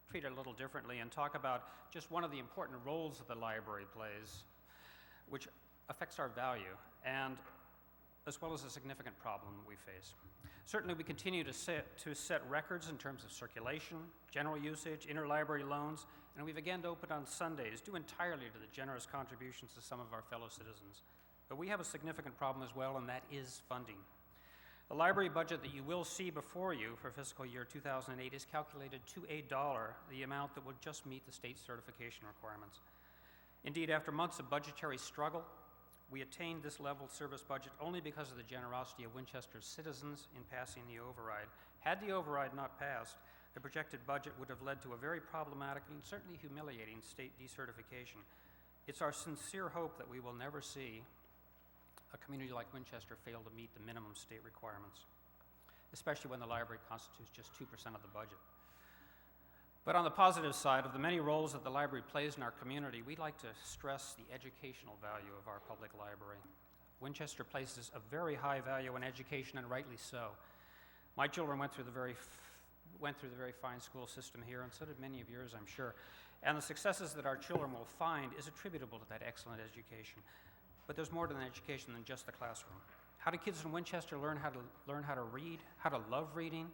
[SPEAKER 3] treat it a little differently and talk about just one of the important roles that the library plays, which affects our value, and as well as a significant problem that we face. Certainly, we continue to set records in terms of circulation, general usage, interlibrary loans, and we've again opened on Sundays, due entirely to the generous contributions of some of our fellow citizens. But we have a significant problem as well, and that is funding. The library budget that you will see before you for fiscal year 2008 is calculated to $1, the amount that would just meet the state certification requirements. Indeed, after months of budgetary struggle, we attained this level service budget only because of the generosity of Winchester's citizens in passing the override. Had the override not passed, the projected budget would have led to a very problematic and certainly humiliating state decertification. It's our sincere hope that we will never see a community like Winchester fail to meet the minimum state requirements, especially when the library constitutes just 2% of the budget. But on the positive side of the many roles that the library plays in our community, we'd like to stress the educational value of our public library. Winchester places a very high value on education, and rightly so. My children went through the very fine school system here, and so did many of yours, I'm sure. And the successes that our children will find is attributable to that excellent education. But there's more to an education than just the classroom. How do kids in Winchester learn how to read, how to love reading?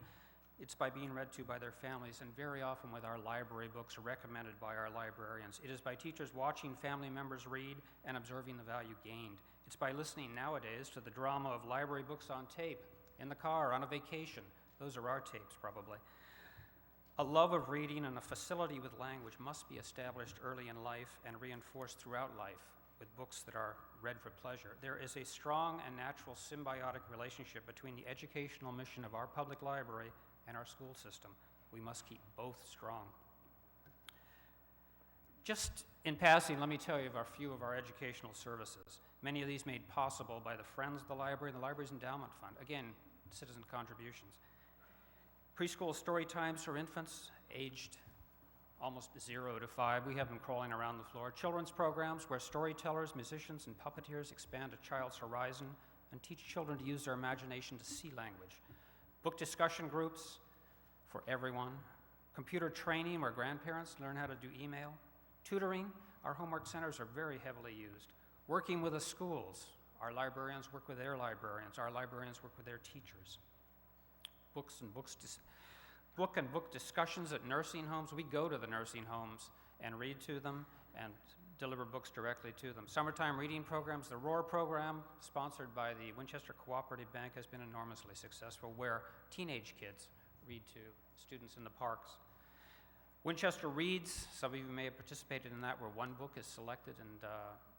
[SPEAKER 3] It's by being read to by their families, and very often with our library books recommended by our librarians. It is by teachers watching family members read and observing the value gained. It's by listening nowadays to the drama of library books on tape, in the car, on a vacation. Those are our tapes, probably.
[SPEAKER 8] A love of reading and a facility with language must be established early in life and reinforced throughout life with books that are read for pleasure. There is a strong and natural symbiotic relationship between the educational mission of our public library and our school system. We must keep both strong. Just in passing, let me tell you of a few of our educational services. Many of these made possible by the Friends of the Library and the Library's Endowment Fund. Again, citizen contributions. Preschool story times for infants aged almost 0 to 5. We have them crawling around the floor. Children's programs where storytellers, musicians, and puppeteers expand a child's horizon and teach children to use their imagination to see language. Book discussion groups for everyone. Computer training where grandparents learn how to do email. Tutoring, our homework centers are very heavily used. Working with the schools, our librarians work with their librarians. Our librarians work with their teachers. Book and book discussions at nursing homes. We go to the nursing homes and read to them and deliver books directly to them. Summertime reading programs. The ROAR program, sponsored by the Winchester Cooperative Bank, has been enormously successful, where teenage kids read to students in the parks. Winchester Reads, some of you may have participated in that, where one book is selected and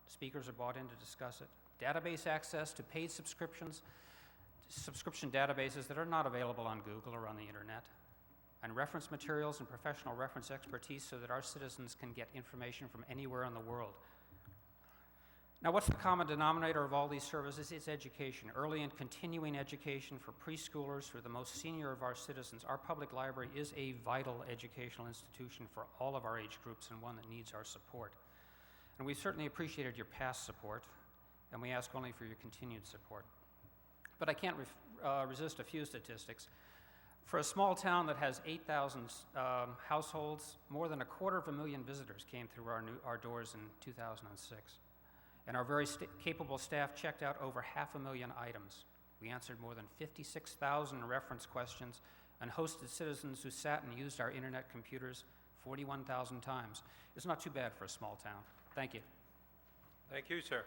[SPEAKER 8] speakers are brought in to discuss it. Database access to paid subscription databases that are not available on Google or on the internet. And reference materials and professional reference expertise so that our citizens can get information from anywhere in the world. Now, what's the common denominator of all these services? It's education, early and continuing education for preschoolers, for the most senior of our citizens. Our public library is a vital educational institution for all of our age groups and one that needs our support. And we've certainly appreciated your past support, and we ask only for your continued support. But I can't resist a few statistics. For a small town that has 8,000 households, more than 250,000 visitors came through our doors in 2006. And our very capable staff checked out over 500,000 items. We answered more than 56,000 reference questions and hosted citizens who sat and used our internet computers 41,000 times. It's not too bad for a small town. Thank you.
[SPEAKER 1] Thank you, sir.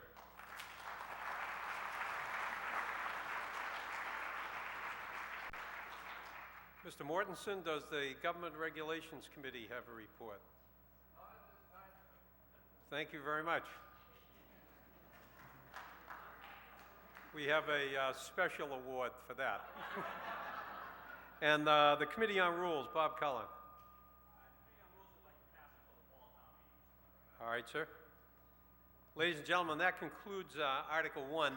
[SPEAKER 1] Mr. Mortensen, does the Government Regulations Committee have a report? Thank you very much. We have a special award for that. And the Committee on Rules, Bob Cullen. All right, sir. Ladies and gentlemen, that concludes Article 1.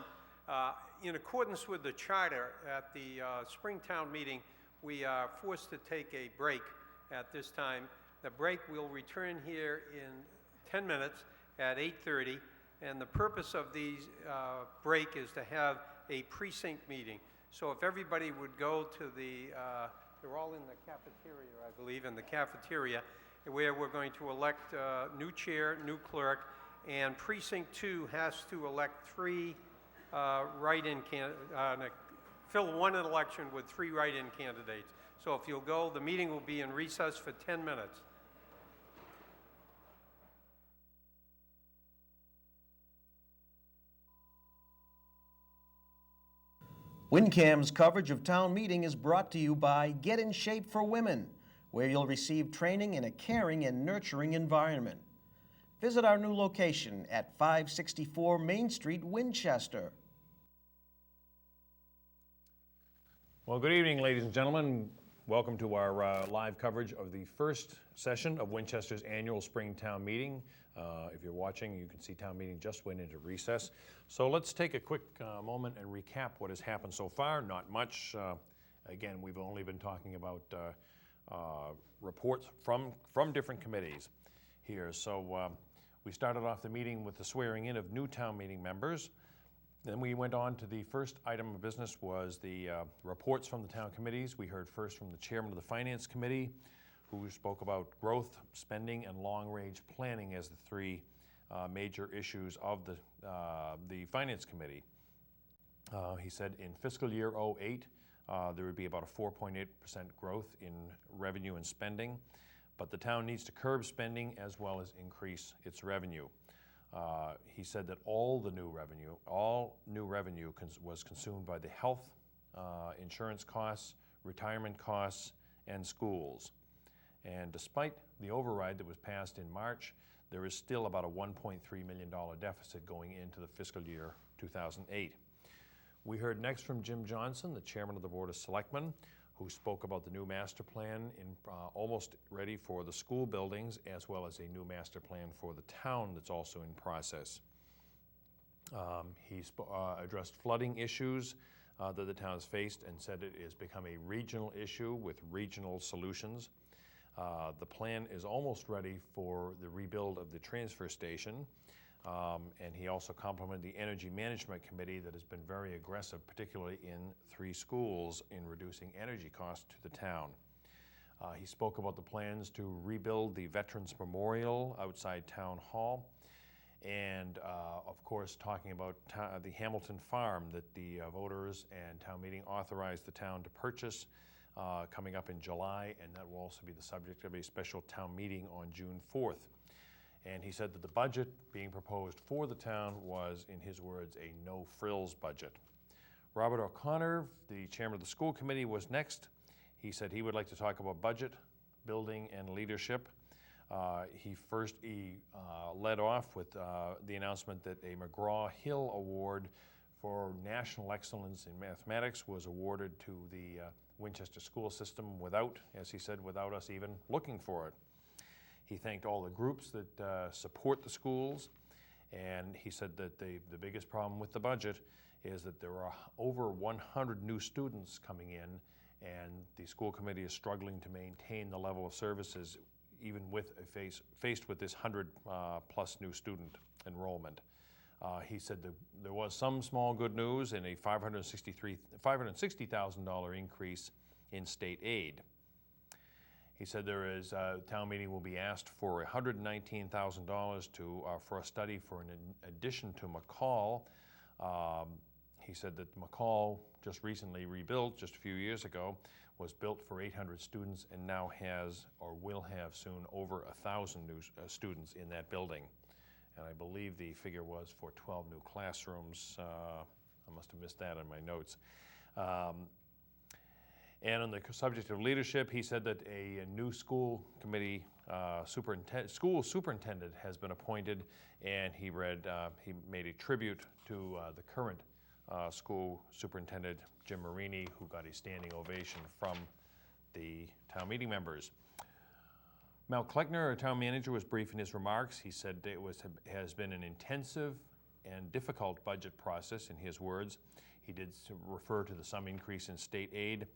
[SPEAKER 1] In accordance with the charter, at the Springtown meeting, we are forced to take a break at this time. The break will return here in 10 minutes at 8:30, and the purpose of these break is to have a precinct meeting. So if everybody would go to the, they're all in the cafeteria, I believe, in the cafeteria, where we're going to elect new chair, new clerk, and Precinct 2 has to elect 3 write-in candidates, fill one election with 3 write-in candidates. So if you'll go, the meeting will be in recess for 10 minutes.
[SPEAKER 9] WinCam's coverage of town meeting is brought to you by Get in Shape for Women, where you'll receive training in a caring and nurturing environment. Visit our new location at 564 Main Street, Winchester.
[SPEAKER 10] Well, good evening, ladies and gentlemen. Welcome to our live coverage of the first session of Winchester's annual spring town meeting. If you're watching, you can see town meeting just went into recess. So let's take a quick moment and recap what has happened so far. Not much. Again, we've only been talking about reports from different committees here. So we started off the meeting with the swearing in of new town meeting members. Then we went on to the first item of business was the reports from the town committees. We heard first from the chairman of the Finance Committee, who spoke about growth, spending, and long-range planning as the 3 major issues of the Finance Committee. He said in fiscal year 08, there would be about a 4.8% growth in revenue and spending, but the town needs to curb spending as well as increase its revenue. He said that all new revenue was consumed by the health, insurance costs, retirement costs, and schools. And despite the override that was passed in March, there is still about a $1.3 million deficit going into the fiscal year 2008. We heard next from Jim Johnson, the chairman of the Board of Selectmen, who spoke about the new master plan almost ready for the school buildings, as well as a new master plan for the town that's also in process. He addressed flooding issues that the town has faced and said it has become a regional issue with regional solutions. The plan is almost ready for the rebuild of the transfer station. And he also complimented the Energy Management Committee that has been very aggressive, particularly in 3 schools, in reducing energy costs to the town. He spoke about the plans to rebuild the Veterans Memorial outside Town Hall, and of course talking about the Hamilton Farm that the voters and town meeting authorized the town to purchase coming up in July, and that will also be the subject of a special town meeting on June 4th. And he said that the budget being proposed for the town was, in his words, a no-frills budget. Robert O'Connor, the chairman of the school committee, was next. He said he would like to talk about budget, building, and leadership. He led off with the announcement that a McGraw-Hill Award for National Excellence in Mathematics was awarded to the Winchester school system without, as he said, without us even looking for it. He thanked all the groups that support the schools, and he said that the biggest problem with the budget is that there are over 100 new students coming in, and the school committee is struggling to maintain the level of services even with faced with this 100 plus new student enrollment. He said that there was some small good news in a $560,000 increase in state aid. He said town meeting will be asked for $119,000 for a study for an addition to McCall. He said that McCall, just recently rebuilt, just a few years ago, was built for 800 students and now has, or will have soon, over 1,000 new students in that building. And I believe the figure was for 12 new classrooms. I must have missed that in my notes. And on the subject of leadership, he said that a new school committee school superintendent has been appointed, and he made a tribute to the current school superintendent, Jim Marini, who got a standing ovation from the town meeting members. Mel Kleckner, our town manager, was brief in his remarks. He said it has been an intensive and difficult budget process, in his words. He did refer to some increase in state aid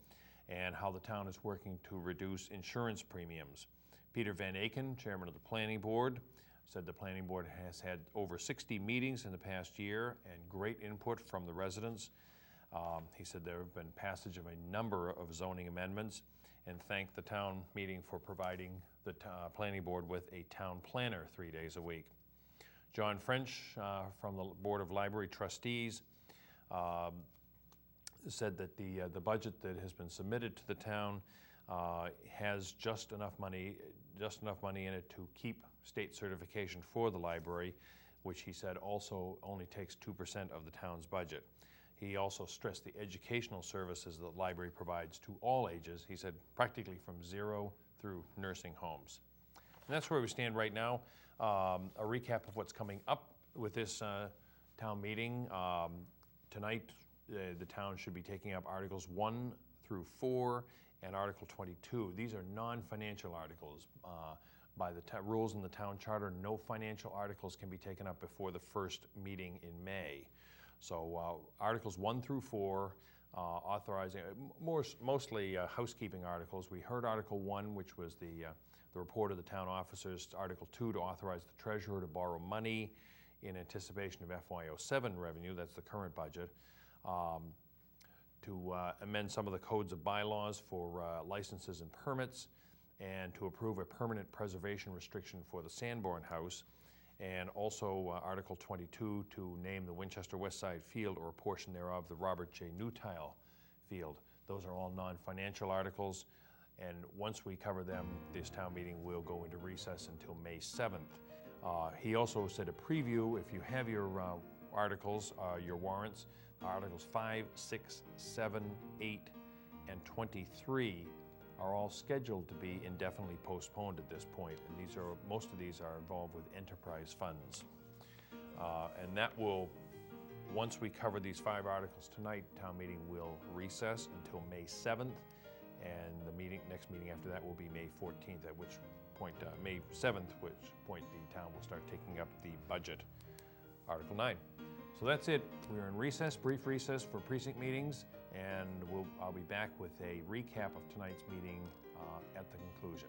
[SPEAKER 10] and how the town is working to reduce insurance premiums. Peter Van Aken, chairman of the planning board, said the planning board has had over 60 meetings in the past year and great input from the residents. He said there have been passage of a number of zoning amendments, and thanked the town meeting for providing the planning board with a town planner 3 days a week. John French from the Board of Library Trustees said that the budget that has been submitted to the town has just enough money in it to keep state certification for the library, which he said also only takes 2% of the town's budget. He also stressed the educational services that the library provides to all ages, he said practically from 0 through nursing homes. And that's where we stand right now. A recap of what's coming up with this town meeting. Tonight, the town should be taking up Articles 1 through 4 and Article 22. These are non-financial articles. By the rules in the town charter, no financial articles can be taken up before the first meeting in May. So Articles 1 through 4, authorizing, mostly housekeeping articles. We heard Article 1, which was the report of the town officers. Article 2, to authorize the treasurer to borrow money in anticipation of FY07 revenue, that's the current budget. To amend some of the codes of bylaws for licenses and permits, and to approve a permanent preservation restriction for the Sanborn House, and also Article 22 to name the Winchester West Side Field or a portion thereof the Robert J. Newtile Field. Those are all non-financial articles, and once we cover them, this town meeting will go into recess until May 7th. He also said a preview, if you have your articles, your warrants, Articles 5, 6, 7, 8, and 23 are all scheduled to be indefinitely postponed at this point, and most of these are involved with enterprise funds. And that will, once we cover these 5 articles tonight, town meeting will recess until May 7th, and the next meeting after that will be May 14th, at which point, May 7th, which point the town will start taking up the budget, Article 9. So that's it. We're in recess, brief recess for precinct meetings, and I'll be back with a recap of tonight's meeting at the conclusion.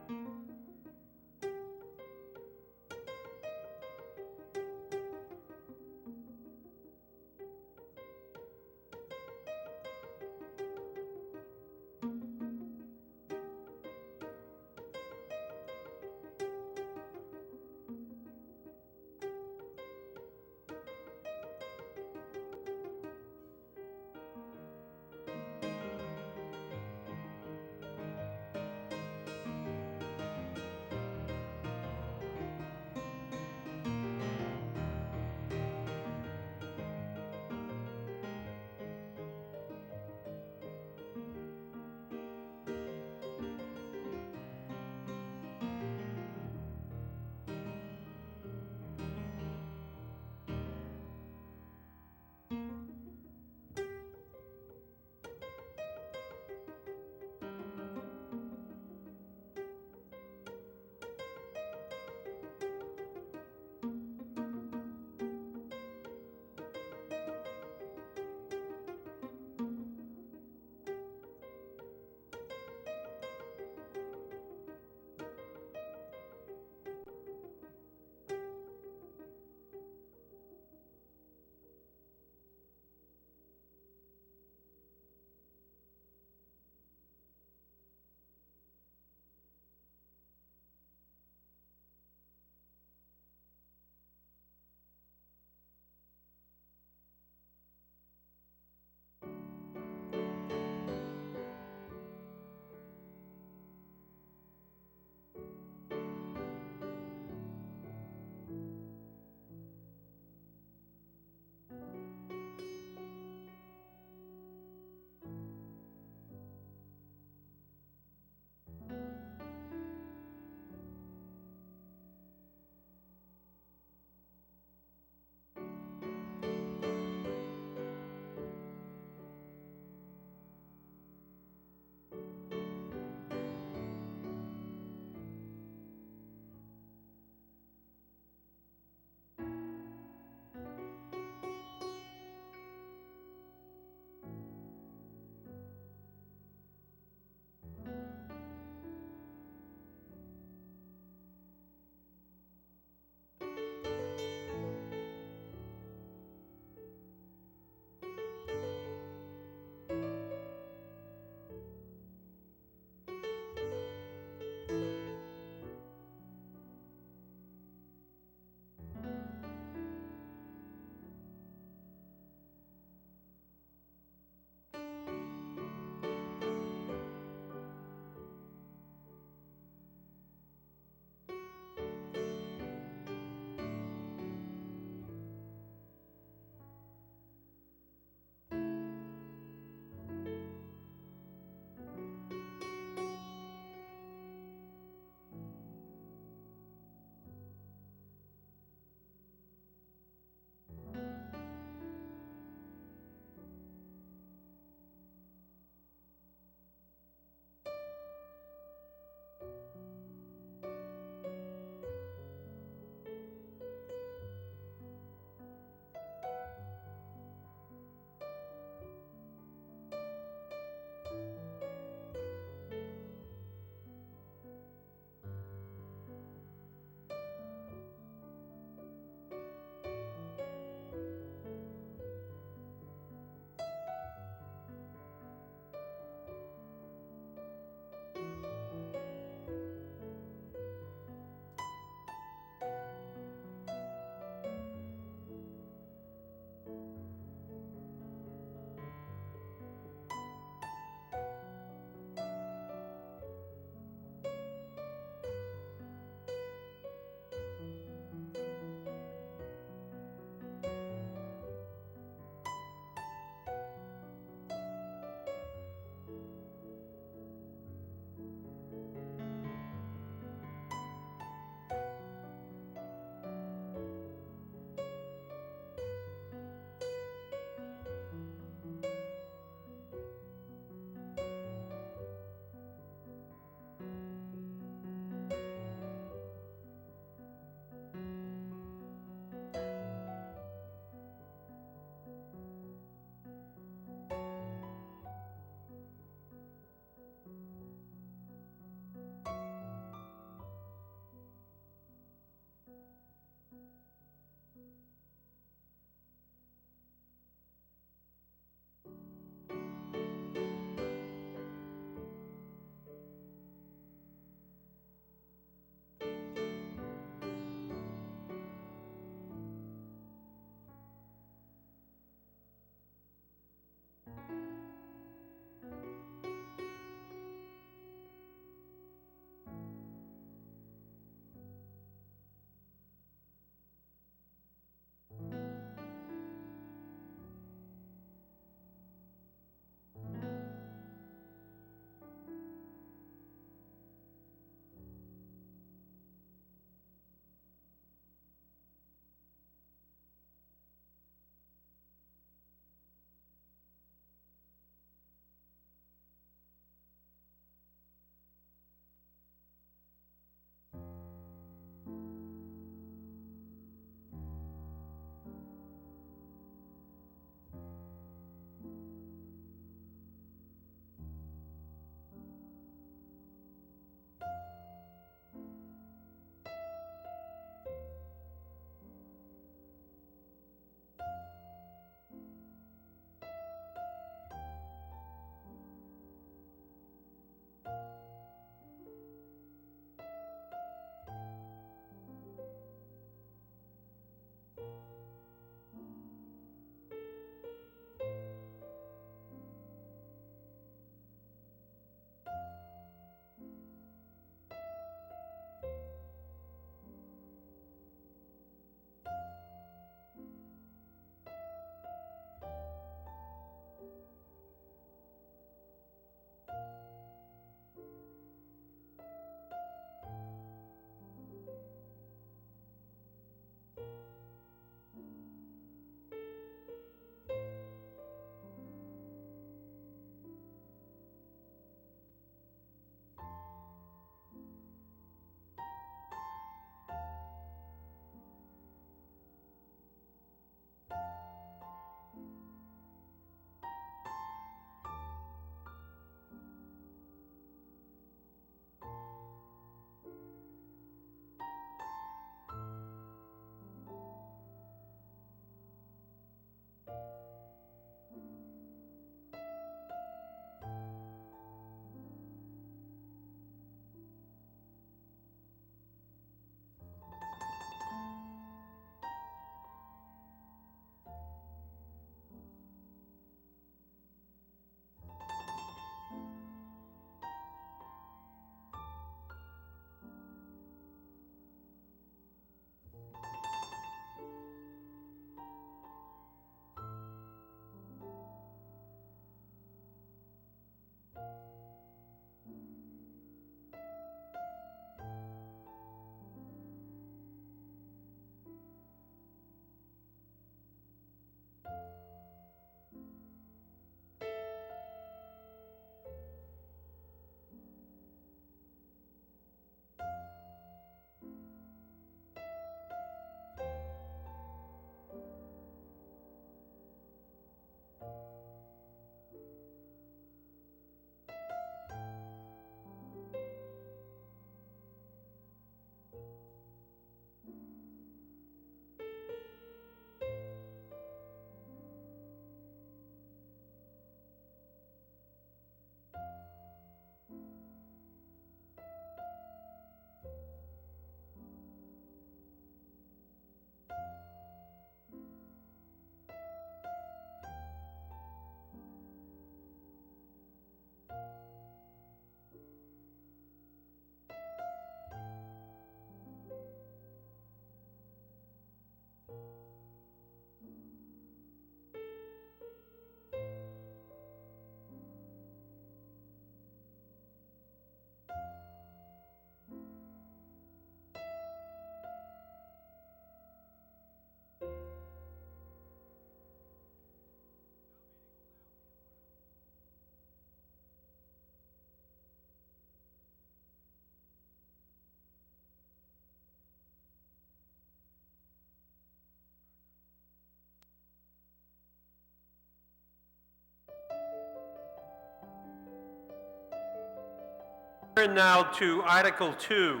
[SPEAKER 1] turn now to Article 2,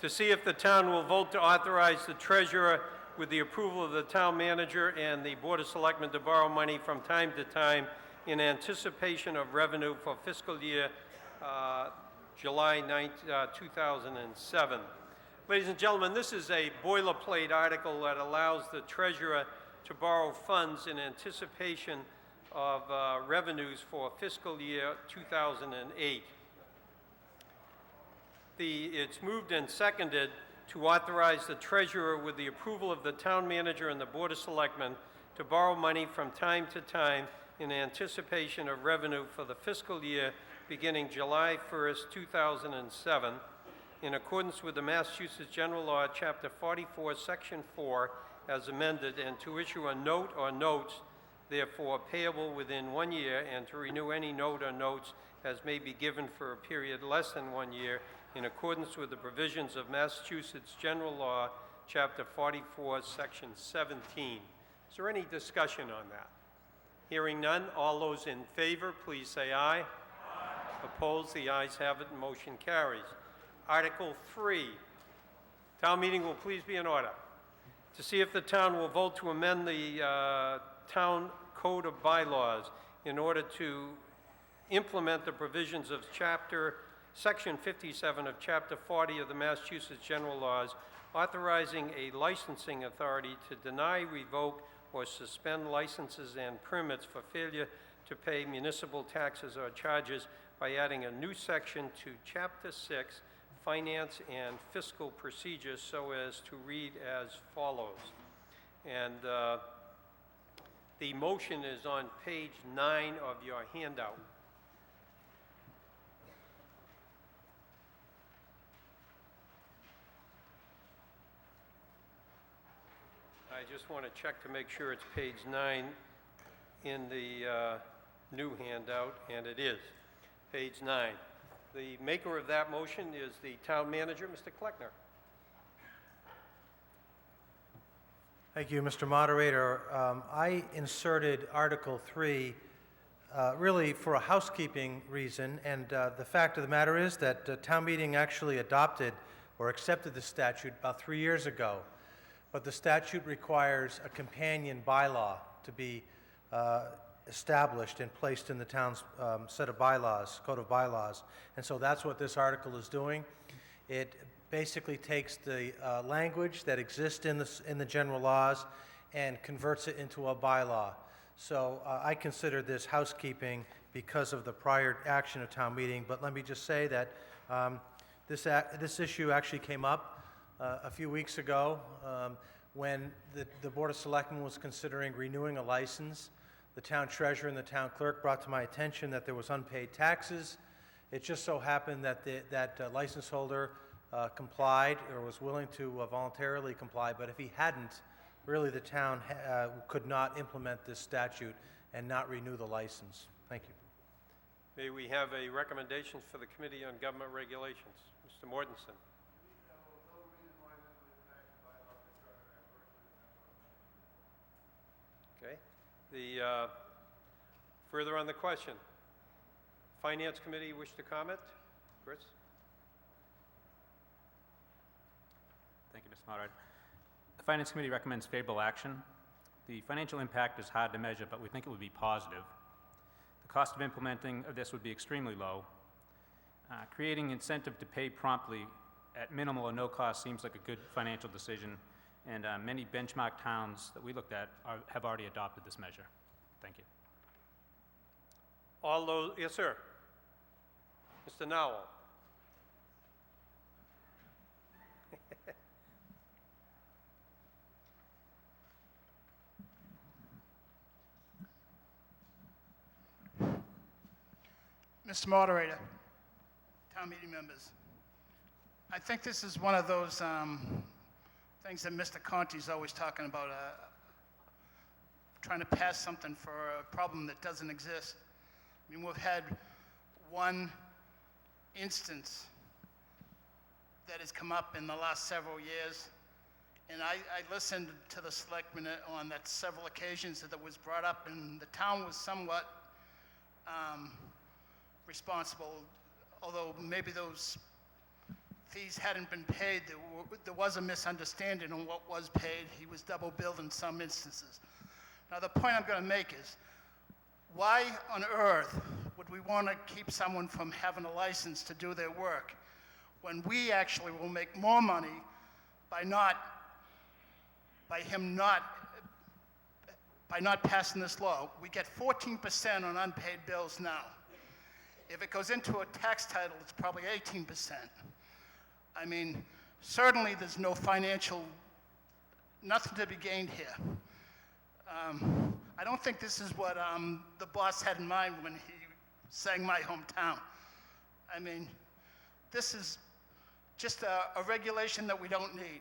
[SPEAKER 1] to see if the town will vote to authorize the treasurer with the approval of the town manager and the Board of Selectmen to borrow money from time to time in anticipation of revenue for fiscal year July 9, 2007. Ladies and gentlemen, this is a boilerplate article that allows the treasurer to borrow funds in anticipation of revenues for fiscal year 2008. It's moved and seconded to authorize the treasurer with the approval of the town manager and the Board of Selectmen to borrow money from time to time in anticipation of revenue for the fiscal year beginning July 1st, 2007, in accordance with the Massachusetts General Law, Chapter 44, Section 4, as amended, and to issue a note or notes, therefore payable within 1 year, and to renew any note or notes as may be given for a period less than 1 year, in accordance with the provisions of Massachusetts General Law, Chapter 44, Section 17. Is there any discussion on that? Hearing none, all those in favor, please say aye. Aye. Opposed, the ayes have it, and motion carries. Article 3, town meeting will please be in order. To see if the town will vote to amend the town code of bylaws in order to implement the provisions of Section 57 of Chapter 40 of the Massachusetts General Laws, authorizing a licensing authority to deny, revoke, or suspend licenses and permits for failure to pay municipal taxes or charges by adding a new section to Chapter 6, Finance and Fiscal Procedures, so as to read as follows. And the motion is on page 9 of your handout. I just want to check to make sure it's page 9 in the new handout, and it is, page 9. The maker of that motion is the town manager, Mr. Kleckner.
[SPEAKER 6] Thank you, Mr. Moderator. I inserted Article 3 really for a housekeeping reason, and the fact of the matter is that the town meeting actually adopted or accepted the statute about 3 years ago. But the statute requires a companion bylaw to be established and placed in the town's set of bylaws, code of bylaws. And so that's what this article is doing. It basically takes the language that exists in the general laws and converts it into a bylaw. So I consider this housekeeping because of the prior action of town meeting. But let me just say that this issue actually came up a few weeks ago when the Board of Selectmen was considering renewing a license. The town treasurer and the town clerk brought to my attention that there was unpaid taxes. It just so happened that that license holder complied or was willing to voluntarily comply, but if he hadn't, really the town could not implement this statute and not renew the license. Thank you.
[SPEAKER 1] May we have a recommendation for the Committee on Government Regulations? Mr. Mortensen. Okay. Further on the question. Finance Committee wish to comment? Chris?
[SPEAKER 3] Thank you, Mr. Moderator. The Finance Committee recommends favorable action. The financial impact is hard to measure, but we think it would be positive. The cost of implementing this would be extremely low. Creating incentive to pay promptly at minimal or no cost seems like a good financial decision, and many benchmark towns that we looked at have already adopted this measure. Thank you.
[SPEAKER 1] All those, yes, sir. Mr. Nowell.
[SPEAKER 11] Mr. Moderator, town meeting members, I think this is one of those things that Mr. Conti's always talking about, trying to pass something for a problem that doesn't exist. I mean, we've had one instance that has come up in the last several years, and I listened to the selectmen on that several occasions that was brought up, and the town was somewhat responsible although maybe those fees hadn't been paid, there was a misunderstanding on what was paid. He was double billed in some instances. Now, the point I'm going to make is, why on earth would we want to keep someone from having a license to do their work when we actually will make more money by not passing this law? We get 14% on unpaid bills now. If it goes into a tax title, it's probably 18%. I mean, certainly there's no nothing to be gained here. I don't think this is what the boss had in mind when he sang My Hometown. I mean, this is just a regulation that we don't need.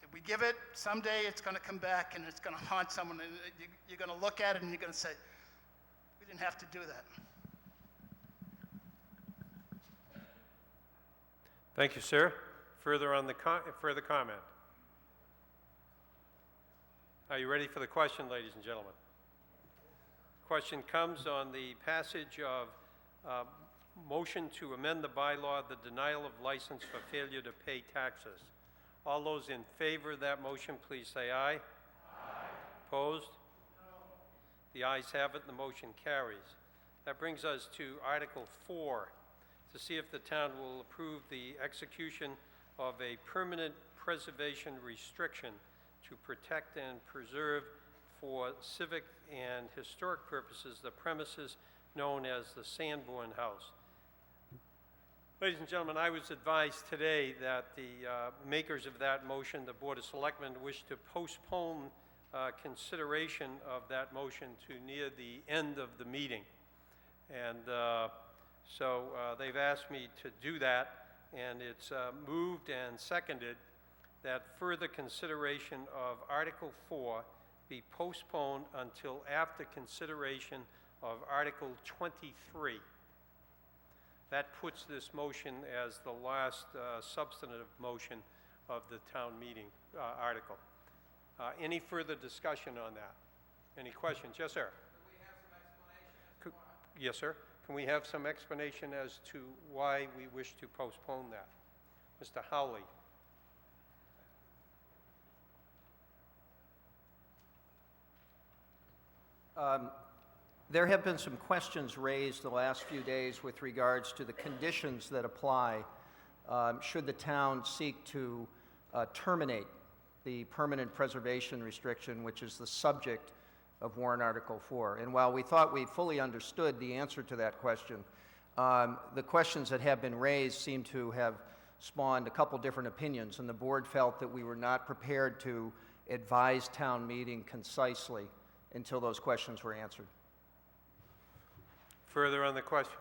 [SPEAKER 11] If we give it, someday it's going to come back and it's going to haunt someone, and you're going to look at it and you're going to say, we didn't have to do that.
[SPEAKER 1] Thank you, sir. Further on the further comment? Are you ready for the question, ladies and gentlemen? Question comes on the passage of motion to amend the bylaw, the denial of license for failure to pay taxes. All those in favor of that motion, please say aye. Aye. Opposed? No. The ayes have it, and the motion carries. That brings us to Article 4, to see if the town will approve the execution of a permanent preservation restriction to protect and preserve for civic and historic purposes the premises known as the Sanborn House. Ladies and gentlemen, I was advised today that the makers of that motion, the Board of Selectmen, wish to postpone consideration of that motion to near the end of the meeting. And so they've asked me to do that, and it's moved and seconded that further consideration of Article 4 be postponed until after consideration of Article 23. That puts this motion as the last substantive motion of the town meeting article. Any further discussion on that? Any questions? Yes, sir.
[SPEAKER 12] Can we have some explanation?
[SPEAKER 1] Yes, sir. Can we have some explanation as to why we wish to postpone that? Mr. Howley.
[SPEAKER 12] There have been some questions raised the last few days with regards to the conditions that apply should the town seek to terminate the permanent preservation restriction, which is the subject of Warrant Article 4. And while we thought we fully understood the answer to that question, the questions that have been raised seem to have spawned a couple different opinions, and the board felt that we were not prepared to advise town meeting concisely until those questions were answered.
[SPEAKER 1] Further on the question?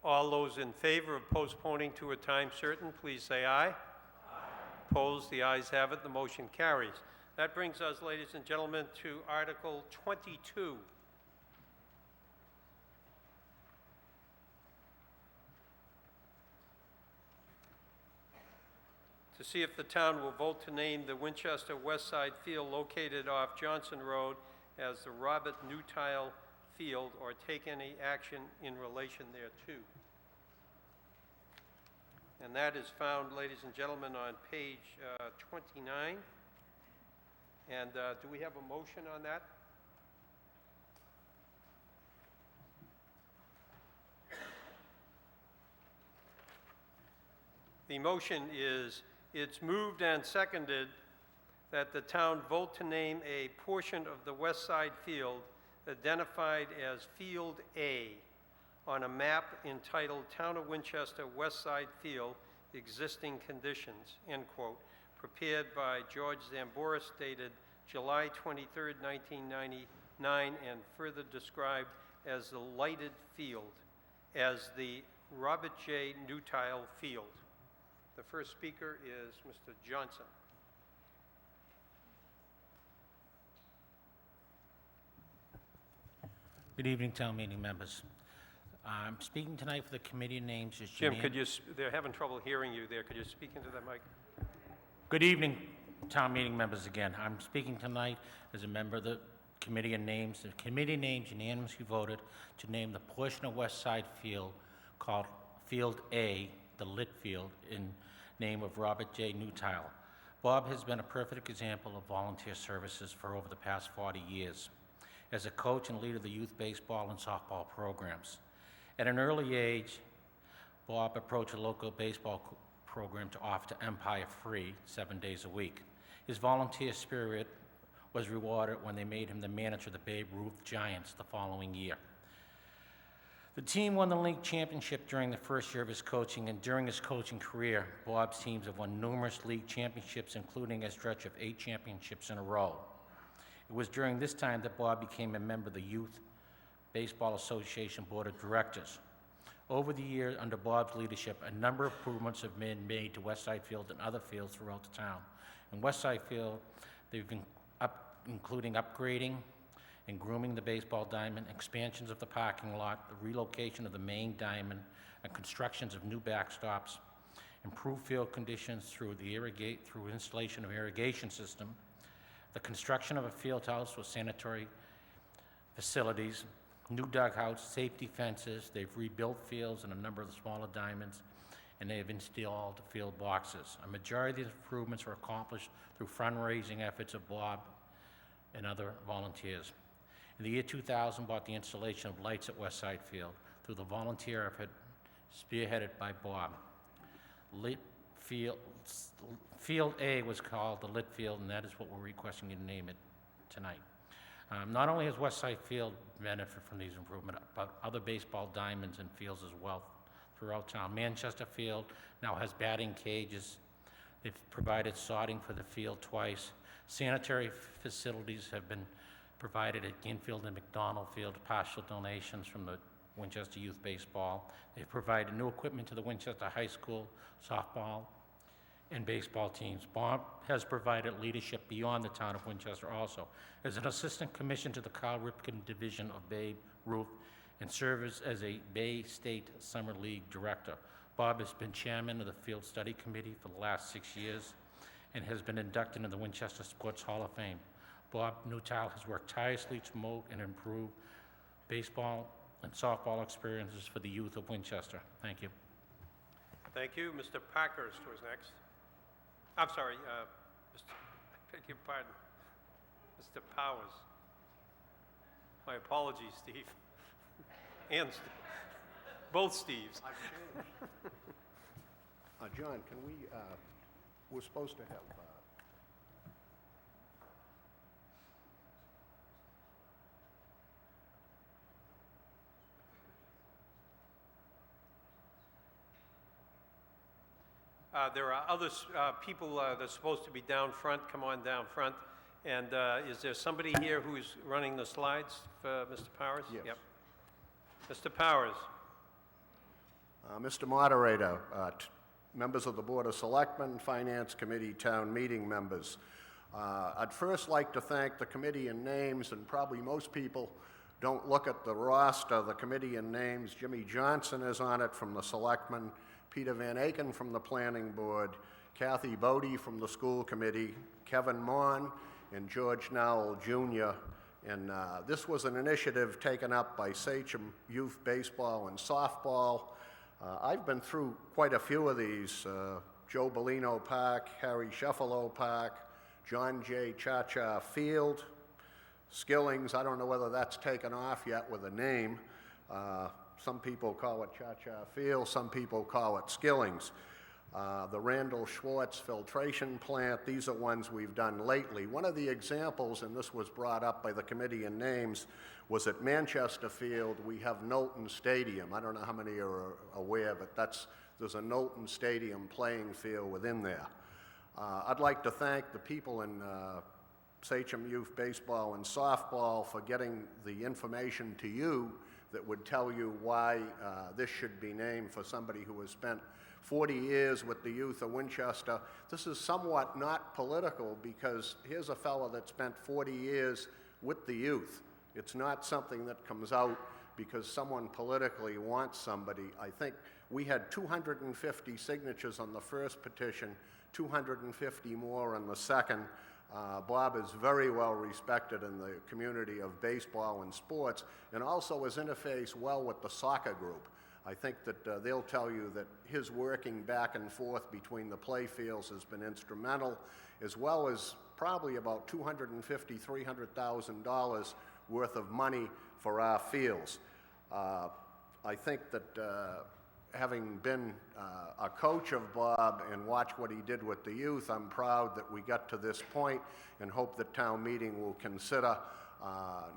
[SPEAKER 1] All those in favor of postponing to a time certain, please say aye. Aye. Opposed? The ayes have it. The motion carries. That brings us, ladies and gentlemen, to Article 22. To see if the town will vote to name the Winchester West Side Field located off Johnson Road as the Robert Newtile Field, or take any action in relation thereto. And that is found, ladies and gentlemen, on page 29. And do we have a motion on that? The motion is, it's moved and seconded that the town vote to name a portion of the West Side Field identified as Field A on a map entitled Town of Winchester West Side Field, Existing Conditions, end quote, prepared by George Zamboris, dated July 23, 1999, and further described as the lighted field as the Robert J. Newtile Field. The first speaker is Mr. Johnson.
[SPEAKER 4] Good evening, town meeting members. I'm speaking tonight for the committee names as
[SPEAKER 1] Jim,
[SPEAKER 4] Janine.
[SPEAKER 1] could you, they're having trouble hearing you there. Could you speak into that mic?
[SPEAKER 4] Good evening, town meeting members again. I'm speaking tonight as a member of the committee and names. The committee names unanimously voted to name the portion of West Side Field called Field A, the lit field, in name of Robert J. Newtile. Bob has been a perfect example of volunteer services for over the past 40 years as a coach and leader of the youth baseball and softball programs. At an early age, Bob approached a local baseball program to offer to Empire free 7 days a week. His volunteer spirit was rewarded when they made him the manager of the Babe Ruth Giants the following year. The team won the league championship during the first year of his coaching, and during his coaching career, Bob's teams have won numerous league championships, including a stretch of 8 championships in a row. It was during this time that Bob became a member of the Youth Baseball Association Board of Directors. Over the years, under Bob's leadership, a number of improvements have been made to Westside Field and other fields throughout the town. In Westside Field, they've been including upgrading and grooming the baseball diamond, expansions of the parking lot, the relocation of the main diamond, and constructions of new backstops, improved field conditions through installation of irrigation system, the construction of a field house with sanitary facilities, new dugouts, safety fences. They've rebuilt fields in a number of the smaller diamonds, and they have installed field boxes. A majority of these improvements were accomplished through fundraising efforts of Bob and other volunteers. In the year 2000, brought the installation of lights at Westside Field through the volunteer effort spearheaded by Bob. Field A was called the Lit Field, and that is what we're requesting you to name it tonight. Not only has Westside Field benefited from these improvements, but other baseball diamonds and fields as well throughout town. Manchester Field now has batting cages. They've provided sodding for the field twice. Sanitary facilities have been provided at Ginfield and McDonald Field, partial donations from the Winchester Youth Baseball. They've provided new equipment to the Winchester High School softball and baseball teams. Bob has provided leadership beyond the town of Winchester also. As an assistant commissioned to the Carl Ripken Division of Babe Ruth and serves as a Bay State Summer League director. Bob has been chairman of the Field Study Committee for the last 6 years and has been inducted into the Winchester Sports Hall of Fame. Bob Newtile has worked tirelessly to promote and improve baseball and softball experiences for the youth of Winchester. Thank you.
[SPEAKER 1] Thank you. Mr. Parkhurst was next. I'm sorry, I beg your pardon. Mr. Powers. My apologies, Steve. And both Steves.
[SPEAKER 13] John, can we, we're supposed to have,
[SPEAKER 1] there are other people that are supposed to be down front. Come on down front. And is there somebody here who's running the slides for Mr. Powers?
[SPEAKER 13] Yes.
[SPEAKER 1] Yep. Mr. Powers.
[SPEAKER 13] Mr. Moderator, members of the Board of Selectmen, Finance Committee, Town Meeting members, I'd first like to thank the committee in names, and probably most people don't look at the roster. The committee in names, Jimmy Johnson is on it from the Selectmen, Peter Van Aken from the Planning Board, Kathy Bodie from the School Committee, Kevin Mon, and George Nowell Jr. And this was an initiative taken up by Sachem Youth Baseball and Softball. I've been through quite a few of these. Joe Bellino Park, Harry Sheffalo Park, John J. Cha-Cha Field, Skillings. I don't know whether that's taken off yet with a name. Some people call it Cha-Cha Field, some people call it Skillings. The Randall Schwartz filtration plant, these are ones we've done lately. One of the examples, and this was brought up by the committee in names, was at Manchester Field. We have Knowlton Stadium. I don't know how many are aware, but there's a Knowlton Stadium playing field within there. I'd like to thank the people in Sachem Youth Baseball and Softball for getting the information to you that would tell you why this should be named for somebody who has spent 40 years with the youth of Winchester. This is somewhat not political because here's a fellow that spent 40 years with the youth. It's not something that comes out because someone politically wants somebody. I think we had 250 signatures on the first petition, 250 more on the second. Bob is very well respected in the community of baseball and sports, and also has interfaced well with the soccer group. I think that they'll tell you that his working back and forth between the play fields has been instrumental, as well as probably about $250,000, $300,000 worth of money for our fields. I think that having been a coach of Bob and watched what he did with the youth, I'm proud that we got to this point and hope that town meeting will consider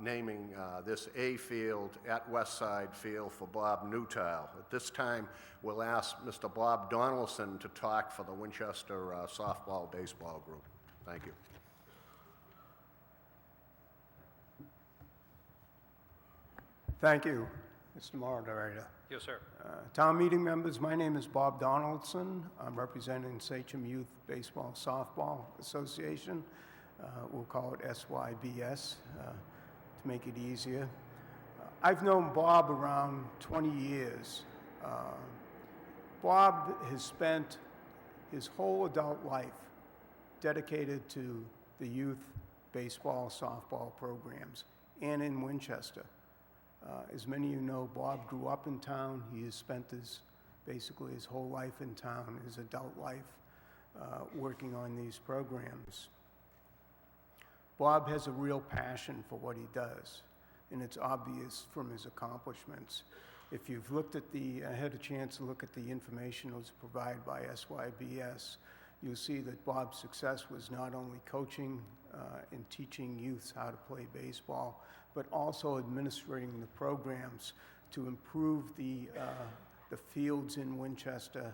[SPEAKER 13] naming this A field at Westside Field for Bob Newtile. At this time, we'll ask Mr. Bob Donaldson to talk for the Winchester softball baseball group. Thank you.
[SPEAKER 14] Thank you, Mr. Moderator.
[SPEAKER 1] Yes, sir.
[SPEAKER 14] Town meeting members, my name is Bob Donaldson. I'm representing Sachem Youth Baseball Softball Association. We'll call it SYBS to make it easier. I've known Bob around 20 years. Bob has spent his whole adult life dedicated to the youth baseball, softball programs, and in Winchester. As many of you know, Bob grew up in town. He has spent basically his whole life in town, his adult life, working on these programs. Bob has a real passion for what he does, and it's obvious from his accomplishments. If you've looked at had a chance to look at the information that was provided by SYBS, you'll see that Bob's success was not only coaching and teaching youths how to play baseball, but also administrating the programs to improve the fields in Winchester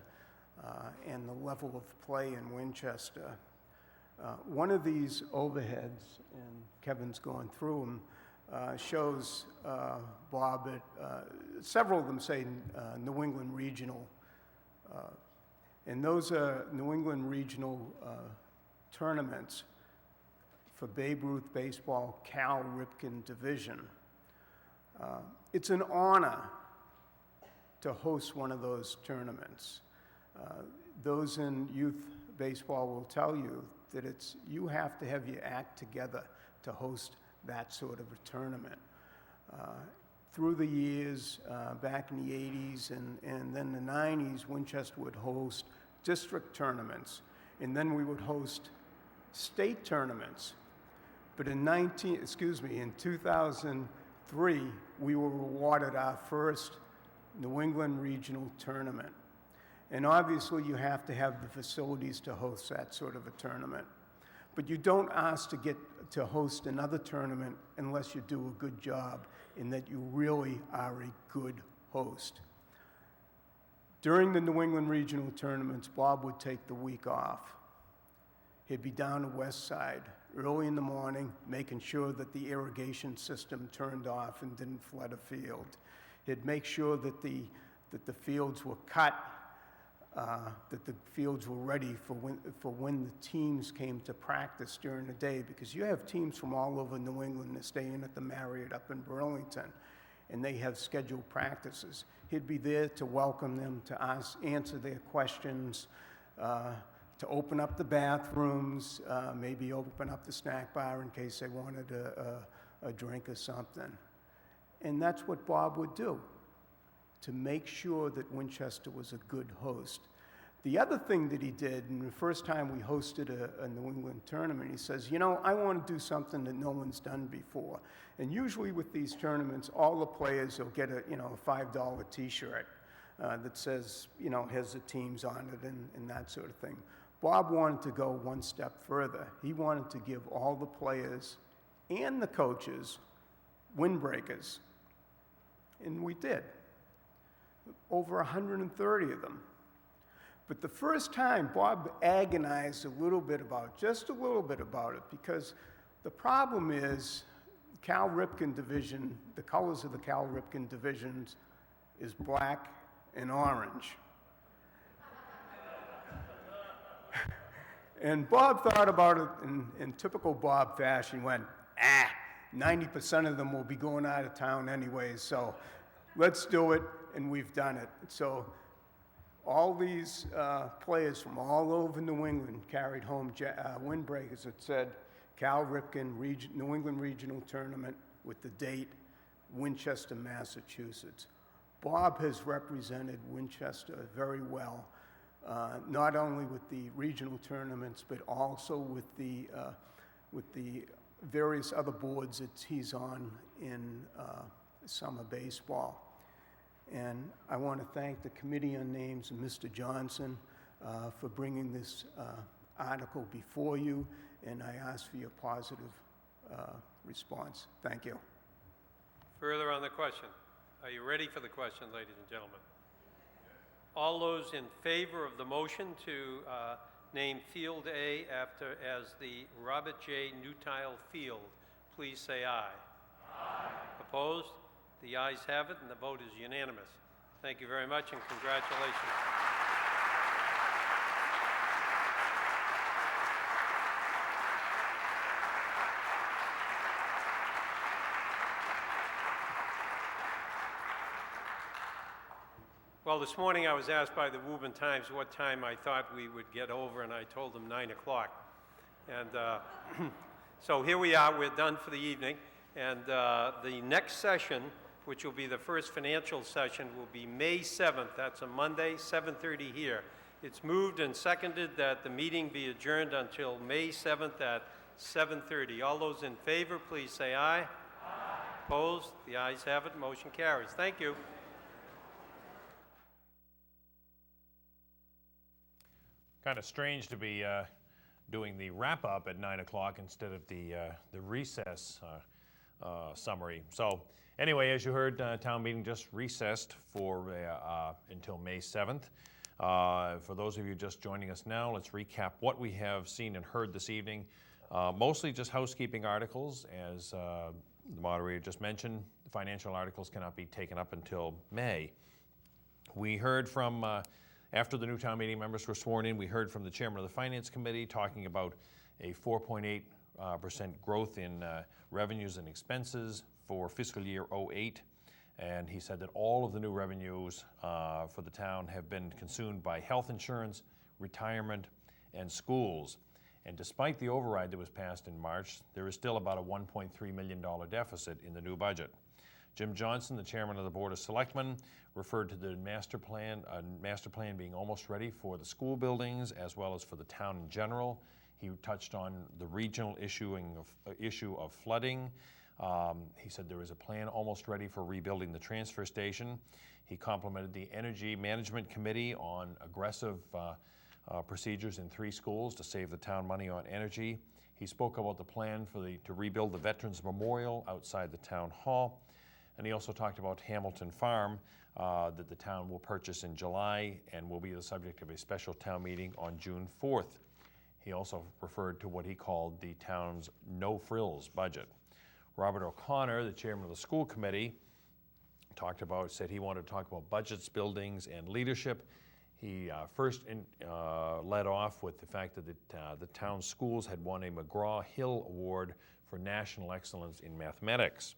[SPEAKER 14] and the level of play in Winchester. One of these overheads, and Kevin's going through them, shows Bob at, several of them say New England Regional, and those are New England Regional tournaments for Babe Ruth Baseball Cal Ripken Division. It's an honor to host one of those tournaments. Those in youth baseball will tell you that you have to have your act together to host that sort of a tournament. Through the years, back in the 80s and then the 90s, Winchester would host district tournaments, and then we would host state tournaments. But in 2003, we were awarded our first New England Regional Tournament. And obviously, you have to have the facilities to host that sort of a tournament. But you don't ask to get to host another tournament unless you do a good job and that you really are a good host. During the New England Regional tournaments, Bob would take the week off. He'd be down the west side early in the morning, making sure that the irrigation system turned off and didn't flood a field. He'd make sure that the fields were cut, that the fields were ready for when the teams came to practice during the day, because you have teams from all over New England that stay in at the Marriott up in Burlington, and they have scheduled practices. He'd be there to welcome them, to answer their questions, to open up the bathrooms, maybe open up the snack bar in case they wanted a drink or something. And that's what Bob would do, to make sure that Winchester was a good host. The other thing that he did, and the first time we hosted a New England tournament, he says, I want to do something that no one's done before. And usually with these tournaments, all the players will get a $5 t-shirt that says, has the teams on it and that sort of thing. Bob wanted to go one step further. He wanted to give all the players and the coaches windbreakers. And we did. Over 130 of them. But the first time, Bob agonized just a little bit about it, because the problem is Cal Ripken Division, the colors of the Cal Ripken divisions is black and orange. And Bob thought about it in typical Bob fashion, went, 90% of them will be going out of town anyway, so let's do it, and we've done it. So all these players from all over New England carried home windbreakers that said Cal Ripken New England Regional Tournament with the date Winchester, Massachusetts. Bob has represented Winchester very well, not only with the regional tournaments, but also with the various other boards that he's on in summer baseball. And I want to thank the Committee on Names and Mr. Johnson for bringing this article before you, and I ask for your positive response. Thank you.
[SPEAKER 1] Further on the question? Are you ready for the question, ladies and gentlemen? All those in favor of the motion to name Field A as the Robert J. Newtile Field, please say aye. Aye. Opposed? The ayes have it, and the vote is unanimous. Thank you very much, and congratulations. Well, this morning I was asked by the Woburn Times what time I thought we would get over, and I told them 9 o'clock. And so here we are, we're done for the evening, and the next session, which will be the first financial session, will be May 7th. That's a Monday, 7:30 here. It's moved and seconded that the meeting be adjourned until May 7th at 7:30. All those in favor, please say aye. Aye. Opposed? The ayes have it. Motion carries. Thank you.
[SPEAKER 10] Kind of strange to be doing the wrap-up at 9 o'clock instead of the recess summary. So anyway, as you heard, town meeting just recessed for until May 7th. For those of you just joining us now, let's recap what we have seen and heard this evening. Mostly just housekeeping articles. As the moderator just mentioned, the financial articles cannot be taken up until May. We heard from after the new town meeting members were sworn in, we heard from the chairman of the Finance Committee talking about a 4.8% growth in revenues and expenses for fiscal year '08. And he said that all of the new revenues for the town have been consumed by health insurance, retirement, and schools. And despite the override that was passed in March, there is still about a $1.3 million deficit in the new budget. Jim Johnson, the chairman of the Board of Selectmen, referred to the master plan being almost ready for the school buildings as well as for the town in general. He touched on the regional issue of flooding. He said there is a plan almost ready for rebuilding the transfer station. He complimented the Energy Management Committee on aggressive procedures in 3 schools to save the town money on energy. He spoke about the plan to rebuild the Veterans Memorial outside the town hall. And he also talked about Hamilton Farm that the town will purchase in July and will be the subject of a special town meeting on June 4th. He also referred to what he called the town's no-frills budget. Robert O'Connor, the chairman of the school committee, said he wanted to talk about budgets, buildings, and leadership. He first led off with the fact that the town schools had won a McGraw-Hill Award for National Excellence in Mathematics.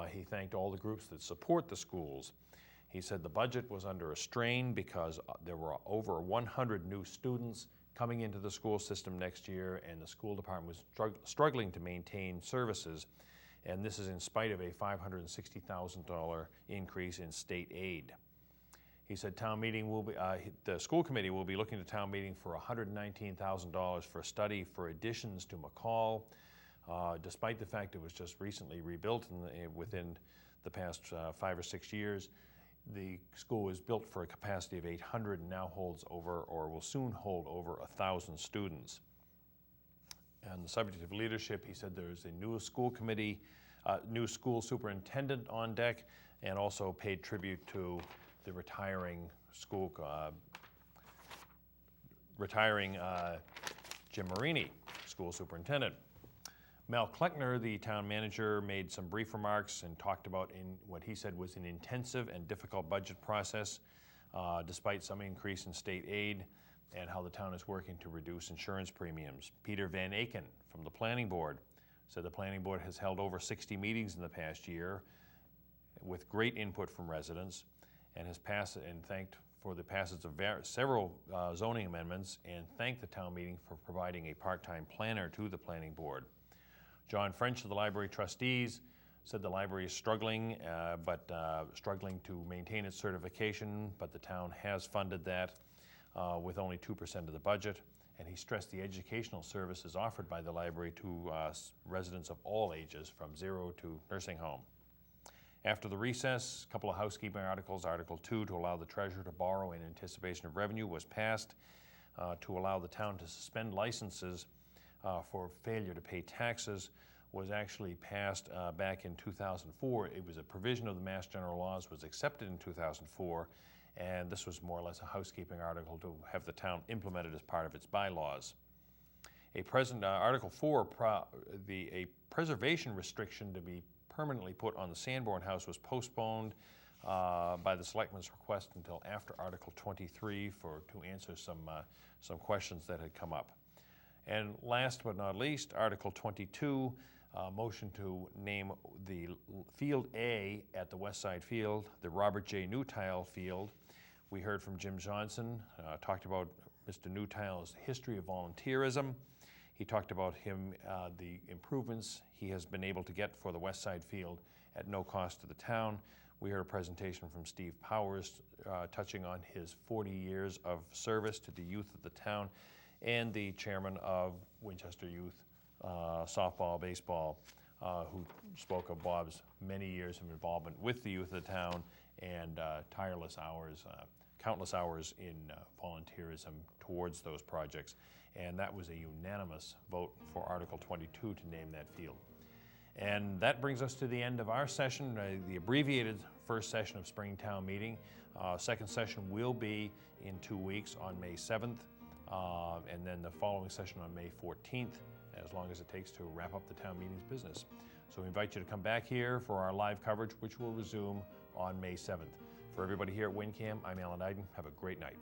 [SPEAKER 10] He thanked all the groups that support the schools. He said the budget was under a strain because there were over 100 new students coming into the school system next year, and the school department was struggling to maintain services, and this is in spite of a $560,000 increase in state aid. He said the school committee will be looking to town meeting for $119,000 for a study for additions to McCall, despite the fact it was just recently rebuilt within the past 5 or 6 years. The school was built for a capacity of 800 and now holds over, or will soon hold over, 1,000 students. And the subject of leadership, he said there's a new school committee, new school superintendent on deck, and also paid tribute to the retiring Jim Marini, school superintendent. Mel Kleckner, the town manager, made some brief remarks and talked about what he said was an intensive and difficult budget process, despite some increase in state aid, and how the town is working to reduce insurance premiums. Peter Van Aken from the Planning Board said the Planning Board has held over 60 meetings in the past year with great input from residents, and has thanked for the passage of several zoning amendments, and thanked the town meeting for providing a part-time planner to the Planning Board. John French of the Library Trustees said the library is struggling, but struggling to maintain its certification, but the town has funded that with only 2% of the budget. And he stressed the educational services offered by the library to residents of all ages, from 0 to nursing home. After the recess, a couple of housekeeping articles. Article 2, to allow the treasurer to borrow in anticipation of revenue, was passed. To allow the town to suspend licenses for failure to pay taxes was actually passed back in 2004. It was a provision of the Mass General Laws, was accepted in 2004, and this was more or less a housekeeping article to have the town implemented as part of its bylaws. Article 4, a preservation restriction to be permanently put on the Sanborn House was postponed by the Selectmen's request until after Article 23 to answer some questions that had come up. And last but not least, Article 22, motion to name the Field A at the West Side Field, the Robert J. Newtile Field. We heard from Jim Johnson, talked about Mr. Newtile's history of volunteerism. He talked about the improvements he has been able to get for the West Side Field at no cost to the town. We heard a presentation from Steve Powers touching on his 40 years of service to the youth of the town, and the chairman of Winchester Youth Softball, Baseball, who spoke of Bob's many years of involvement with the youth of the town and tireless hours, countless hours in volunteerism towards those projects. And that was a unanimous vote for Article 22 to name that field. And that brings us to the end of our session, the abbreviated first session of Spring Town Meeting. Second session will be in 2 weeks on May 7th, and then the following session on May 14th, as long as it takes to wrap up the town meeting's business. So we invite you to come back here for our live coverage, which will resume on May 7th. For everybody here at WinCam, I'm Alan Iden. Have a great night.